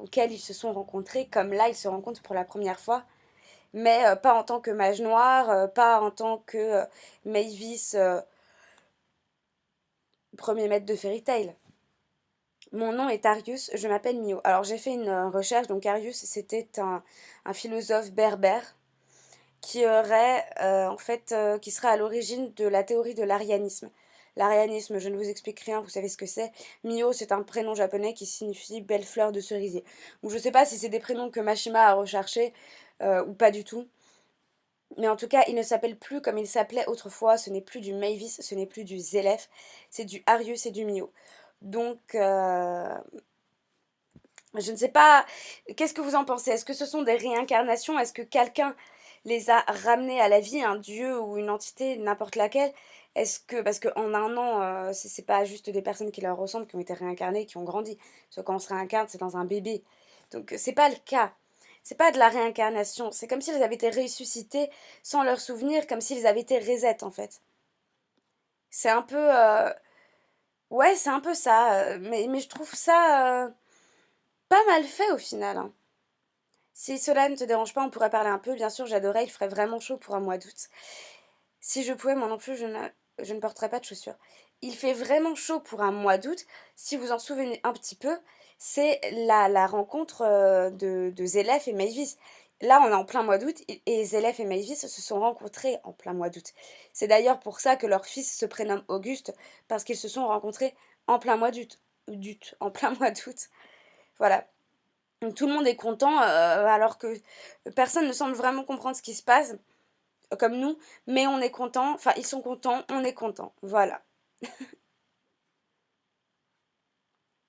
auquel ils se sont rencontrés, comme là, ils se rencontrent pour la première fois, mais pas en tant que mage noir, pas en tant que Maëvis, premier maître de Fairy Tail. Mon nom est Arius, je m'appelle Mio. Alors j'ai fait une recherche, donc Arius c'était un philosophe berbère qui aurait qui serait à l'origine de la théorie de l'arianisme. L'arianisme, je ne vous explique rien, vous savez ce que c'est. Mio, c'est un prénom japonais qui signifie belle fleur de cerisier. Donc je ne sais pas si c'est des prénoms que Mashima a recherchés ou pas du tout. Mais en tout cas, il ne s'appelle plus comme il s'appelait autrefois. Ce n'est plus du Mavis, ce n'est plus du Zélef, c'est du Arius et du Mio. Donc, je ne sais pas, qu'est-ce que vous en pensez? Est-ce que ce sont des réincarnations? Est-ce que quelqu'un les a ramenés à la vie, un dieu ou une entité, n'importe laquelle? Est-ce que, parce qu'en un an, c'est pas juste des personnes qui leur ressemblent, qui ont été réincarnées, qui ont grandi. Parce que quand on se réincarne, c'est dans un bébé. Donc c'est pas le cas. C'est pas de la réincarnation. C'est comme s'ils avaient été ressuscités sans leurs souvenirs, comme s'ils avaient été reset en fait. C'est un peu, ouais, c'est un peu ça. Mais je trouve ça pas mal fait au final, hein. Si cela ne te dérange pas, on pourrait parler un peu. Bien sûr, j'adorais, il ferait vraiment chaud pour un mois d'août. Si je pouvais, moi non plus, je ne porterais pas de chaussures. Il fait vraiment chaud pour un mois d'août. Si vous en souvenez un petit peu, c'est la rencontre de Zélef et Maëvis. Là, on est en plein mois d'août et Zélef et Maëvis se sont rencontrés en plein mois d'août. C'est d'ailleurs pour ça que leur fils se prénomme Auguste, parce qu'ils se sont rencontrés en plein mois en plein mois d'août. Voilà. Donc tout le monde est content, alors que personne ne semble vraiment comprendre ce qui se passe, comme nous, mais on est content, enfin ils sont contents, on est content, voilà.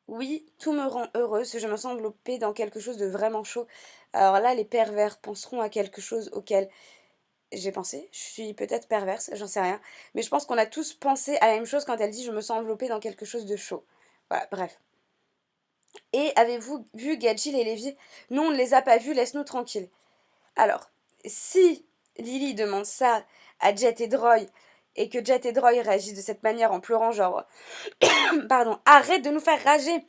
Oui, tout me rend heureuse, je me sens enveloppée dans quelque chose de vraiment chaud. Alors là, les pervers penseront à quelque chose auquel j'ai pensé, je suis peut-être perverse, j'en sais rien, mais je pense qu'on a tous pensé à la même chose quand elle dit je me sens enveloppée dans quelque chose de chaud. Voilà, bref. Et avez-vous vu Gadjil et Lévi? Non, on ne les a pas vus, laisse-nous tranquilles. Alors, si Lily demande ça à Jet et Droy, et que Jet et Droy réagissent de cette manière en pleurant, genre, pardon, arrête de nous faire rager,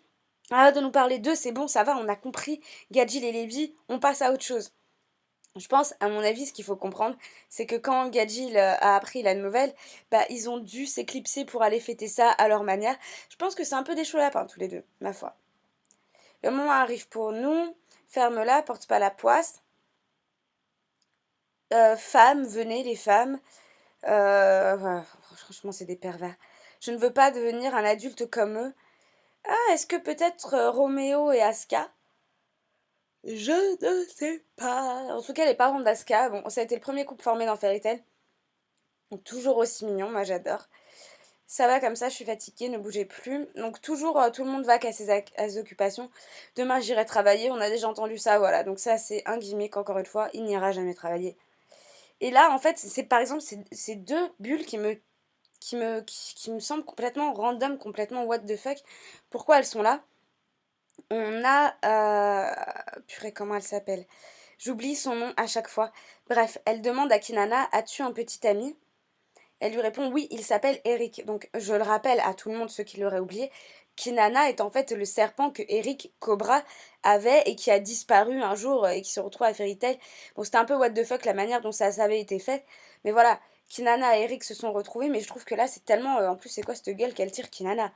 arrête de nous parler d'eux, c'est bon, ça va, on a compris, Gadjil et Levi, on passe à autre chose. Je pense, à mon avis, ce qu'il faut comprendre, c'est que quand Gadjil a appris la nouvelle, bah, ils ont dû s'éclipser pour aller fêter ça à leur manière. Je pense que c'est un peu des chauds lapins, tous les deux, ma foi. Le moment arrive pour nous, ferme-la, porte pas la poisse. Femmes, venez les femmes. Voilà, franchement, c'est des pervers. Je ne veux pas devenir un adulte comme eux. Ah, est-ce que peut-être Roméo et Aska? Je ne sais pas. En tout cas, les parents d'Aska, bon, ça a été le premier couple formé dans Fairy Tail. Donc, toujours aussi mignon, moi j'adore. Ça va comme ça, je suis fatiguée, ne bougez plus. Donc toujours, tout le monde va qu'à à ses occupations. Demain, j'irai travailler, on a déjà entendu ça, voilà. Donc ça, c'est un gimmick, encore une fois, il n'ira jamais travailler. Et là, en fait, c'est par exemple ces deux bulles qui me semblent complètement random, complètement what the fuck. Pourquoi elles sont là? On a... Purée, comment elle s'appelle? J'oublie son nom à chaque fois. Bref, elle demande à Kinana, as-tu un petit ami? Elle lui répond, oui, il s'appelle Eric. Donc, je le rappelle à tout le monde, ceux qui l'auraient oublié, Kinana est en fait le serpent que Eric Cobra avait et qui a disparu un jour et qui se retrouve à Fairy Tail. Bon, c'était un peu what the fuck la manière dont ça avait été fait. Mais voilà, Kinana et Eric se sont retrouvés, mais je trouve que là, c'est tellement... en plus, c'est quoi cette gueule qu'elle tire, Kinana?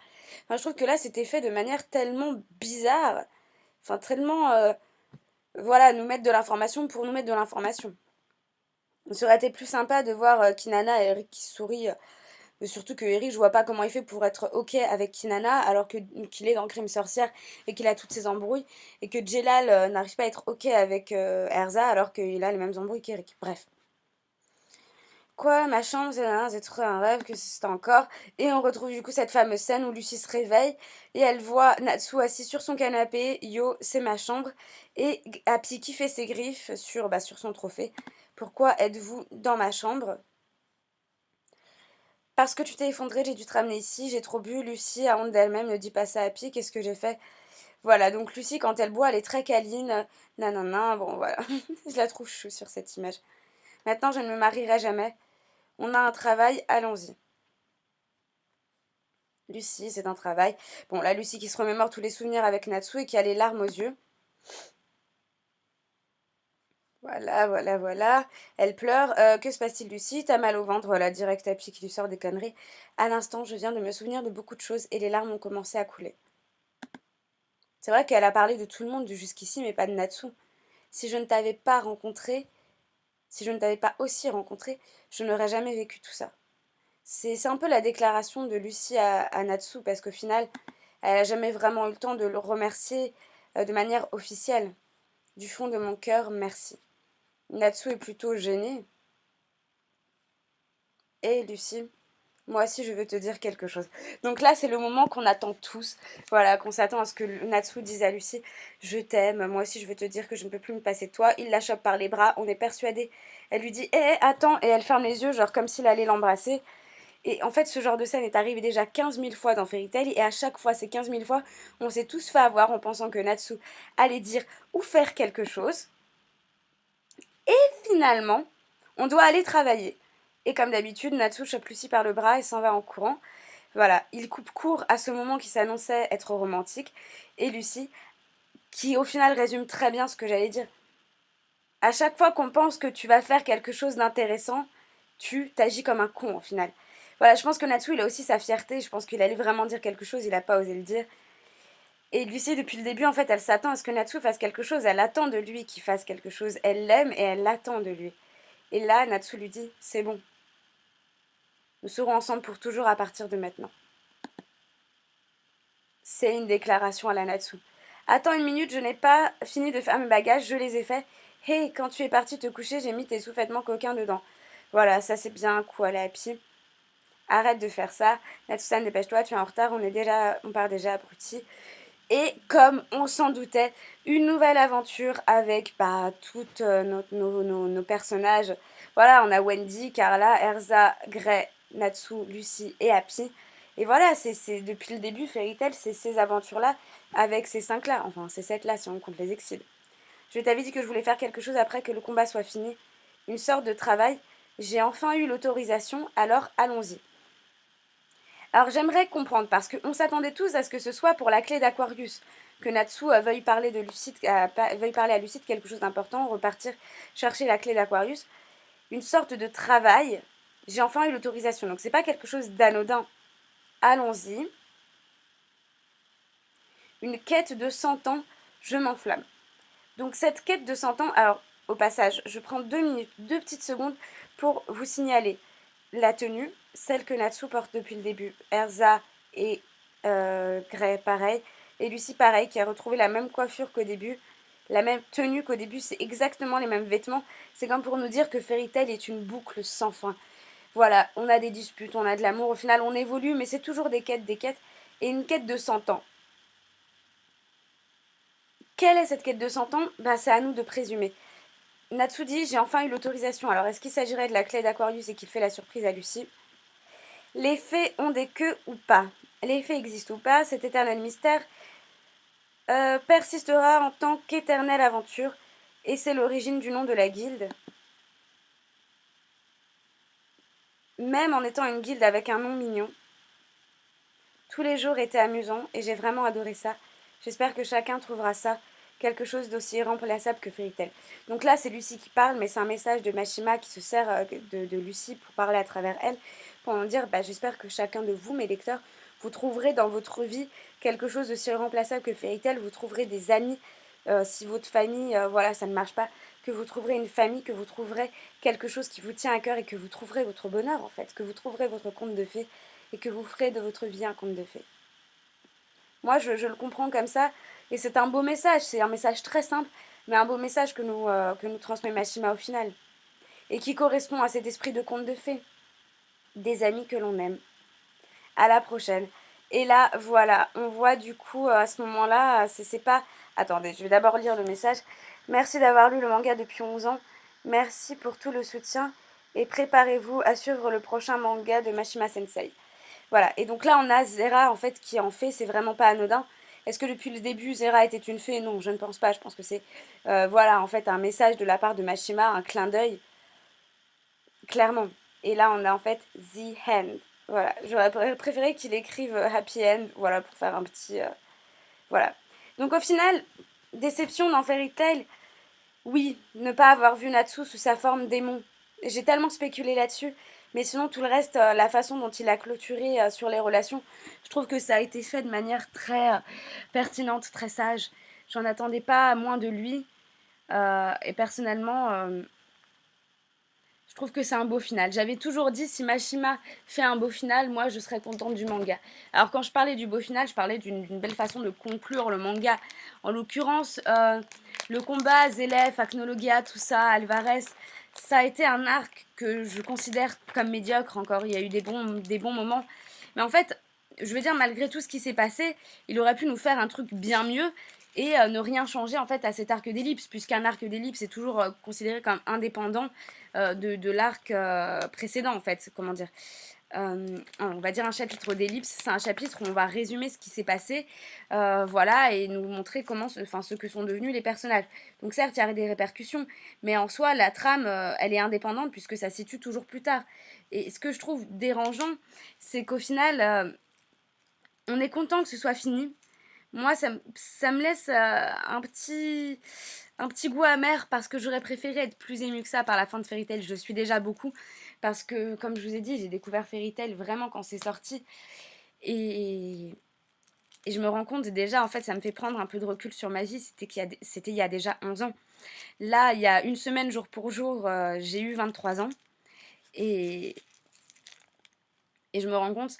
Enfin, je trouve que là, c'était fait de manière tellement bizarre. Enfin, tellement... voilà, nous mettre de l'information pour nous mettre de l'information. Ça aurait été plus sympa de voir Kinana et Eric qui sourient. Mais surtout que Eric, je vois pas comment il fait pour être ok avec Kinana alors qu'il est dans Crime Sorcière et qu'il a toutes ses embrouilles. Et que Jelal n'arrive pas à être ok avec Erza alors qu'il a les mêmes embrouilles qu'Eric. Bref. Quoi, ma chambre, c'est trop un rêve, que c'est encore. Et on retrouve du coup cette fameuse scène où Lucie se réveille et elle voit Natsu assis sur son canapé. Yo, c'est ma chambre. Et Happy qui fait ses griffes sur son trophée. Pourquoi êtes-vous dans ma chambre? Parce que tu t'es effondré, j'ai dû te ramener ici, j'ai trop bu. Lucie, à honte d'elle-même, ne dit pas ça à Happy. Qu'est-ce que j'ai fait? Voilà, donc Lucie, quand elle boit, elle est très câline. Nanana, bon voilà. Je la trouve chou sur cette image. Maintenant, je ne me marierai jamais. On a un travail, allons-y. Lucie, c'est un travail. Bon, là, Lucie qui se remémore tous les souvenirs avec Natsu et qui a les larmes aux yeux. Voilà, voilà, voilà. Elle pleure. Que se passe-t-il, Lucie? T'as mal au ventre. Voilà, direct à pied qui lui sort des conneries. À l'instant, je viens de me souvenir de beaucoup de choses et les larmes ont commencé à couler. C'est vrai qu'elle a parlé de tout le monde jusqu'ici, mais pas de Natsu. Si je ne t'avais pas rencontré, si je ne t'avais pas aussi rencontré, je n'aurais jamais vécu tout ça. C'est un peu la déclaration de Lucie à Natsu, parce qu'au final, elle n'a jamais vraiment eu le temps de le remercier de manière officielle. Du fond de mon cœur, merci. Natsu est plutôt gênée. Et Lucie, moi aussi je veux te dire quelque chose. Donc là, c'est le moment qu'on attend tous. Voilà, qu'on s'attend à ce que Natsu dise à Lucie, je t'aime, moi aussi je veux te dire que je ne peux plus me passer de toi. Il la chope par les bras, on est persuadé. Elle lui dit, attends, et elle ferme les yeux, genre comme s'il allait l'embrasser. Et en fait, ce genre de scène est arrivé déjà 15 000 fois dans Fairy Tail, et à chaque fois, ces 15 000 fois, on s'est tous fait avoir en pensant que Natsu allait dire ou faire quelque chose. Et finalement, on doit aller travailler. Et comme d'habitude, Natsu chope Lucie par le bras et s'en va en courant. Voilà, il coupe court à ce moment qui s'annonçait être romantique. Et Lucie, qui au final résume très bien ce que j'allais dire. À chaque fois qu'on pense que tu vas faire quelque chose d'intéressant, tu t'agis comme un con au final. Voilà, je pense que Natsu, il a aussi sa fierté. Je pense qu'il allait vraiment dire quelque chose, il n'a pas osé le dire. Et Lucie, depuis le début, en fait, elle s'attend à ce que Natsu fasse quelque chose. Elle attend de lui qu'il fasse quelque chose. Elle l'aime et elle l'attend de lui. Et là, Natsu lui dit, c'est bon. Nous serons ensemble pour toujours à partir de maintenant. C'est une déclaration à la Natsu. Attends une minute, je n'ai pas fini de faire mes bagages, je les ai faits. Hey, quand tu es parti te coucher, j'ai mis tes sous-vêtements coquins dedans. Voilà, ça c'est bien un coup à la happy. Arrête de faire ça. Natsu-san, dépêche-toi, tu es en retard, on part déjà abruti. Et comme on s'en doutait, une nouvelle aventure avec tous nos personnages. Voilà, on a Wendy, Carla, Erza, Grey, Natsu, Lucie et Happy. Et voilà, c'est depuis le début, Fairy Tail, c'est ces aventures-là, avec ces 5-là, enfin ces 7-là si on compte les exils. Je t'avais dit que je voulais faire quelque chose après que le combat soit fini. Une sorte de travail. J'ai enfin eu l'autorisation, alors allons-y. Alors j'aimerais comprendre, parce qu'on s'attendait tous à ce que ce soit pour la clé d'Aquarius, que Natsu veuille parler veuille parler à Lucide quelque chose d'important, repartir chercher la clé d'Aquarius. Une sorte de travail. J'ai enfin eu l'autorisation, donc c'est pas quelque chose d'anodin. Allons-y. Une quête de 100 ans, je m'enflamme. Donc cette quête de 100 ans, alors au passage, je prends 2 minutes, 2 petites secondes pour vous signaler la tenue, celle que Natsu porte depuis le début. Erza et Grey, pareil. Et Lucie, pareil, qui a retrouvé la même coiffure qu'au début, la même tenue qu'au début, c'est exactement les mêmes vêtements. C'est comme pour nous dire que Fairy Tail est une boucle sans fin. Voilà, on a des disputes, on a de l'amour, au final on évolue, mais c'est toujours des quêtes, et une quête de 100 ans. Quelle est cette quête de 100 ans? C'est à nous de présumer. Natsu dit, j'ai enfin eu l'autorisation. Alors, est-ce qu'il s'agirait de la clé d'Aquarius et qu'il fait la surprise à Lucie? Les faits ont des queues ou pas? Les faits existent ou pas? Cet éternel mystère persistera en tant qu'éternelle aventure. Et c'est l'origine du nom de la guilde. Même en étant une guilde avec un nom mignon. Tous les jours étaient amusants et j'ai vraiment adoré ça. J'espère que chacun trouvera ça quelque chose d'aussi irremplaçable que Fairy Tail. Donc là, c'est Lucie qui parle, mais c'est un message de Mashima qui se sert de Lucie pour parler à travers elle, pour en dire j'espère que chacun de vous, mes lecteurs, vous trouverez dans votre vie quelque chose d'aussi irremplaçable que Fairy Tail. Vous trouverez des amis, si votre famille, voilà, ça ne marche pas, que vous trouverez une famille, que vous trouverez quelque chose qui vous tient à cœur et que vous trouverez votre bonheur en fait, que vous trouverez votre conte de fées et que vous ferez de votre vie un conte de fées. Moi, je le comprends comme ça, et c'est un beau message, c'est un message très simple, mais un beau message que nous transmet Mashima au final. et qui correspond à cet esprit de conte de fées. Des amis que l'on aime. À la prochaine. Et là, voilà, on voit du coup à ce moment-là, c'est pas... Attendez, je vais d'abord lire le message. Merci d'avoir lu le manga depuis 11 ans. Merci pour tout le soutien. Et préparez-vous à suivre le prochain manga de Mashima Sensei. Voilà, et donc là on a Zera en fait qui en fait, c'est vraiment pas anodin. Est-ce que depuis le début Zera était une fée? Non, je ne pense pas. Je pense que c'est voilà en fait un message de la part de Mashima, un clin d'œil, clairement. Et là on a en fait The End. Voilà, j'aurais préféré qu'il écrive Happy End, voilà, pour faire un petit... voilà. Donc au final, déception dans Fairy Tail, oui, ne pas avoir vu Natsu sous sa forme démon. J'ai tellement spéculé là-dessus. Mais sinon, tout le reste, la façon dont il a clôturé sur les relations, je trouve que ça a été fait de manière très pertinente, très sage. J'en attendais pas moins de lui. Et personnellement, je trouve que c'est un beau final. J'avais toujours dit, si Mashima fait un beau final, moi, je serais contente du manga. Alors, quand je parlais du beau final, je parlais d'une belle façon de conclure le manga. En l'occurrence, le combat, Zelef, Acnologia, tout ça, Alvarez, ça a été un arc que je considère comme médiocre encore. Il y a eu des bons moments. Mais en fait, je veux dire, malgré tout ce qui s'est passé, il aurait pu nous faire un truc bien mieux et ne rien changer en fait à cet arc d'ellipse, puisqu'un arc d'ellipse est toujours considéré comme indépendant de l'arc précédent en fait, comment dire. On va dire un chapitre d'ellipse, c'est un chapitre où on va résumer ce qui s'est passé, voilà, et nous montrer ce que sont devenus les personnages. Donc certes, il y a des répercussions, mais en soi, la trame, elle est indépendante puisque ça se situe toujours plus tard. Et ce que je trouve dérangeant, c'est qu'au final, on est content que ce soit fini. Moi, ça me laisse un petit goût amer parce que j'aurais préféré être plus émue que ça par la fin de Fairy Tail. Je suis déjà beaucoup parce que, comme je vous ai dit, j'ai découvert Fairy Tail vraiment quand c'est sorti. Et, et je me rends compte déjà, en fait, ça me fait prendre un peu de recul sur ma vie. C'était il y a déjà 11 ans. Là, il y a une semaine, jour pour jour, j'ai eu 23 ans. Et, et je me rends compte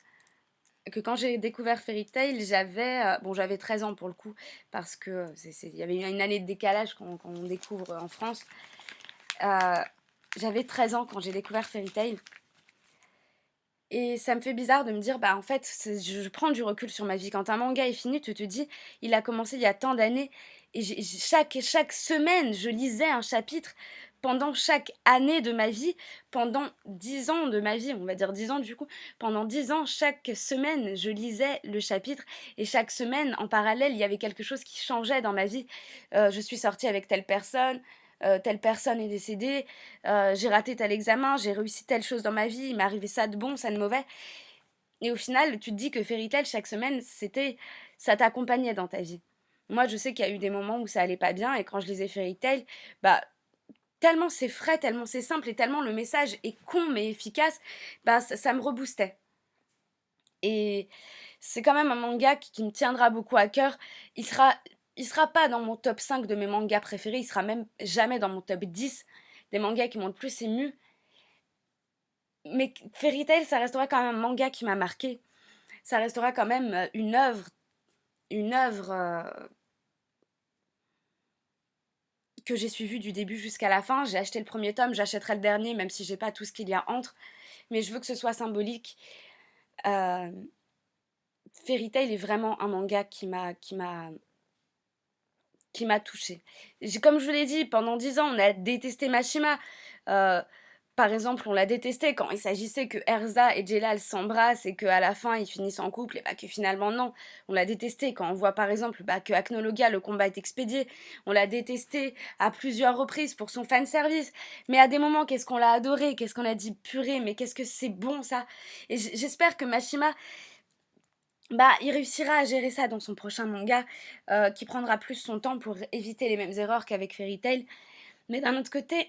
que quand j'ai découvert Fairy Tail, j'avais 13 ans pour le coup, parce que il y avait une année de décalage quand on découvre en France. Euh, J'avais 13 ans quand j'ai découvert Fairy Tail. Et ça me fait bizarre de me dire, bah en fait, je prends du recul sur ma vie. Quand un manga est fini, tu te dis, il a commencé il y a tant d'années. Et chaque semaine, je lisais un chapitre pendant chaque année de ma vie, pendant 10 ans de ma vie, on va dire 10 ans du coup. Pendant 10 ans, chaque semaine, je lisais le chapitre. Et chaque semaine, en parallèle, il y avait quelque chose qui changeait dans ma vie. Je suis sortie avec telle personne est décédée, j'ai raté tel examen, j'ai réussi telle chose dans ma vie, il m'est arrivé ça de bon, ça de mauvais. Et au final, tu te dis que Fairy Tail, chaque semaine, ça t'accompagnait dans ta vie. Moi, je sais qu'il y a eu des moments où ça allait pas bien, et quand je lisais Fairy Tail, bah, tellement c'est frais, tellement c'est simple, et tellement le message est con mais efficace, bah, ça me reboostait. Et c'est quand même un manga qui me tiendra beaucoup à cœur. Il sera, il sera pas dans mon top 5 de mes mangas préférés, il sera même jamais dans mon top 10 des mangas qui m'ont le plus ému. Mais Fairy Tail, ça restera quand même un manga qui m'a marqué. Ça restera quand même une œuvre que j'ai suivie du début jusqu'à la fin. J'ai acheté le premier tome, j'achèterai le dernier, même si j'ai pas tout ce qu'il y a entre. Mais je veux que ce soit symbolique. Euh, Fairy Tail est vraiment un manga qui m'a touchée. Comme je vous l'ai dit, pendant 10 ans, on a détesté Mashima. Euh, Par exemple, on l'a détesté quand il s'agissait que Erza et Jelal s'embrassent et qu'à la fin ils finissent en couple et bah que finalement non. On l'a détesté quand on voit par exemple que Acnologia, le combat est expédié. On l'a détesté à plusieurs reprises pour son fanservice. Mais à des moments, qu'est-ce qu'on l'a adoré, qu'est-ce qu'on a dit purée, mais qu'est-ce que c'est bon ça. Et j'espère que Mashima, bah, il réussira à gérer ça dans son prochain manga, qui prendra plus son temps pour éviter les mêmes erreurs qu'avec Fairy Tail. Mais d'un autre côté,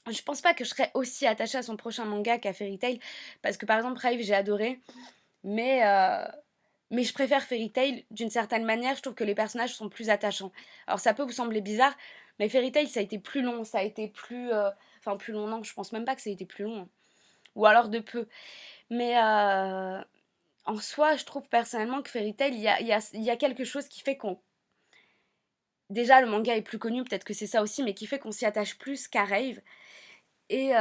je pense pas que je serais aussi attachée à son prochain manga qu'à Fairy Tail, parce que par exemple, Brave, j'ai adoré, mais, euh, mais je préfère Fairy Tail d'une certaine manière, je trouve que les personnages sont plus attachants. Alors ça peut vous sembler bizarre, mais Fairy Tail, ça a été plus long, ça a été plus... Enfin, plus long, non, je pense même pas que ça a été plus long, hein. Ou alors de peu. Mais en soi, je trouve personnellement que Fairy Tail, il y a quelque chose qui fait qu'on... Déjà, le manga est plus connu, peut-être que c'est ça aussi, mais qui fait qu'on s'y attache plus qu'à Rave. Et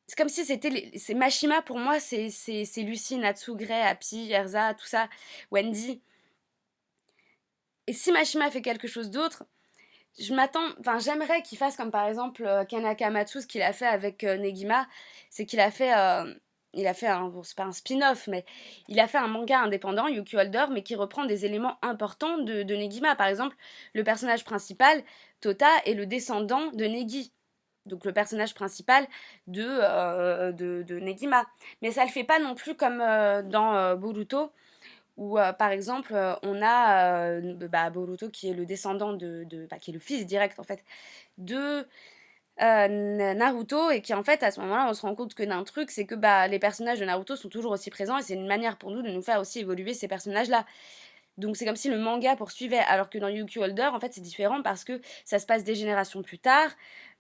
c'est comme si c'est Mashima pour moi, c'est Lucy, Natsu, Grey, Happy, Erza, tout ça, Wendy. Et si Mashima fait quelque chose d'autre, j'aimerais qu'il fasse comme par exemple Kanaka Matsu, ce qu'il a fait avec Negima, c'est il a fait bon, c'est pas un spin-off, mais il a fait un manga indépendant, Yuki Holder, mais qui reprend des éléments importants de Negima. Par exemple, le personnage principal, Tota, est le descendant de Negi. Donc le personnage principal de Negima. Mais ça le fait pas non plus comme dans Boruto, où par exemple on a Boruto qui est le descendant qui est le fils direct en fait de Naruto, et qui en fait à ce moment-là on se rend compte que d'un truc, c'est que les personnages de Naruto sont toujours aussi présents, et c'est une manière pour nous de nous faire aussi évoluer ces personnages-là. Donc c'est comme si le manga poursuivait, alors que dans Yuki Holder, en fait, c'est différent parce que ça se passe des générations plus tard,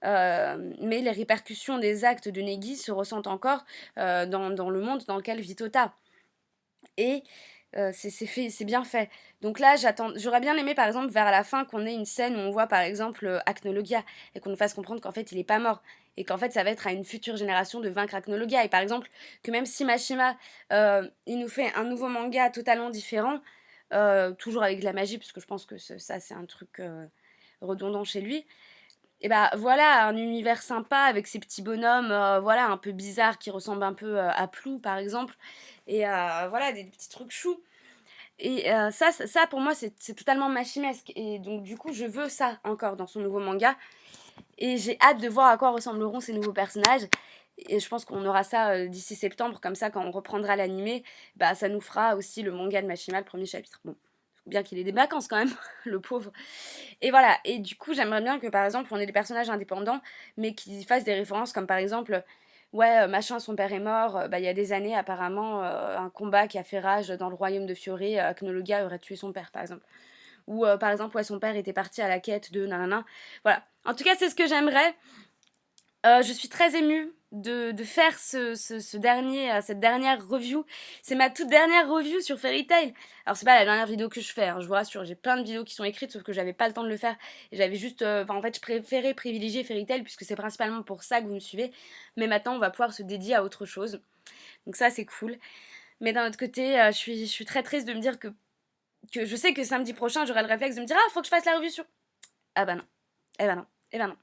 mais les répercussions des actes de Negi se ressentent encore dans le monde dans lequel vit Tota. Et c'est bien fait. Donc là, j'aurais bien aimé, par exemple, vers la fin, qu'on ait une scène où on voit, par exemple, Acnologia, et qu'on nous fasse comprendre qu'en fait, il est pas mort, et qu'en fait, ça va être à une future génération de vaincre Acnologia. Et par exemple, que même si Mashima, il nous fait un nouveau manga totalement différent, toujours avec de la magie, parce que je pense que ça, c'est un truc redondant chez lui, et voilà, un univers sympa avec ces petits bonhommes, voilà, un peu bizarres, qui ressemblent un peu à Plou, par exemple, et voilà, des petits trucs choux. Et ça, pour moi, c'est totalement machimesque. Et donc, du coup, je veux ça encore dans son nouveau manga. Et j'ai hâte de voir à quoi ressembleront ces nouveaux personnages. Et je pense qu'on aura ça d'ici septembre. Comme ça, quand on reprendra l'animé, ça nous fera aussi le manga de Mashima, le premier chapitre. Bon, bien qu'il ait des vacances quand même, le pauvre. Et voilà. Et du coup, j'aimerais bien que, par exemple, on ait des personnages indépendants, mais qui fassent des références comme, par exemple... Ouais, machin, son père est mort, il y a des années, apparemment, un combat qui a fait rage dans le royaume de Fioré, Knologa aurait tué son père, par exemple. Ou, par exemple, ouais, son père était parti à la quête de nanana. Voilà. En tout cas, c'est ce que j'aimerais. Je suis très émue de faire cette dernière review. C'est ma toute dernière review sur Fairy Tail. Alors, c'est pas la dernière vidéo que je fais, hein, je vous rassure. J'ai plein de vidéos qui sont écrites, sauf que j'avais pas le temps de le faire. Et j'avais juste. En fait, je préférais privilégier Fairy Tail, puisque c'est principalement pour ça que vous me suivez. Mais maintenant, on va pouvoir se dédier à autre chose. Donc, ça, c'est cool. Mais d'un autre côté, je suis très triste de me dire que je sais que samedi prochain, j'aurai le réflexe de me dire, ah, faut que je fasse la review sur. Ah bah non. Eh bah non. Eh bah non.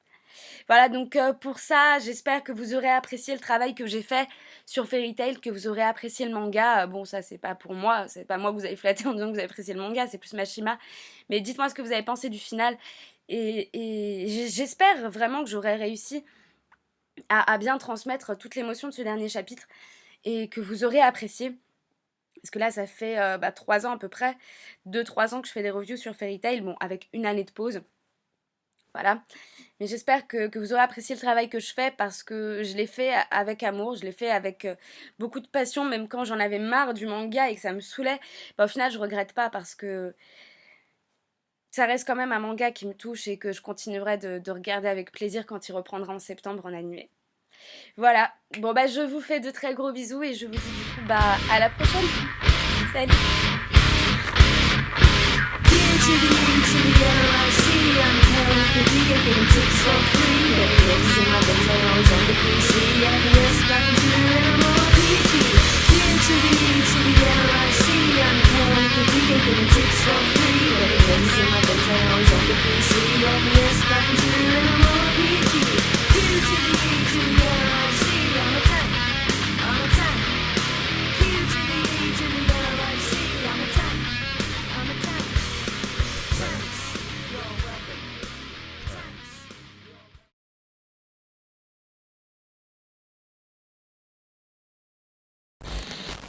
Voilà, donc pour ça, j'espère que vous aurez apprécié le travail que j'ai fait sur Fairy Tail, que vous aurez apprécié le manga. Bon, ça, c'est pas pour moi, c'est pas moi que vous avez flatté en disant que vous avez apprécié le manga, c'est plus Mashima. Mais dites-moi ce que vous avez pensé du final. Et j'espère vraiment que j'aurai réussi à bien transmettre toute l'émotion de ce dernier chapitre, et que vous aurez apprécié. Parce que là, ça fait 3 ans à peu près, 2-3 ans que je fais des reviews sur Fairy Tail, bon, avec une année de pause. Voilà. Mais j'espère que vous aurez apprécié le travail que je fais, parce que je l'ai fait avec amour, je l'ai fait avec beaucoup de passion, même quand j'en avais marre du manga et que ça me saoulait. Au final, je regrette pas, parce que ça reste quand même un manga qui me touche et que je continuerai de regarder avec plaisir quand il reprendra en septembre en animé. Voilà. Bon, je vous fais de très gros bisous, et je vous dis du coup à la prochaine. Salut. To the end, to the end, I see I'm paying for the tickets for free. But it looks in my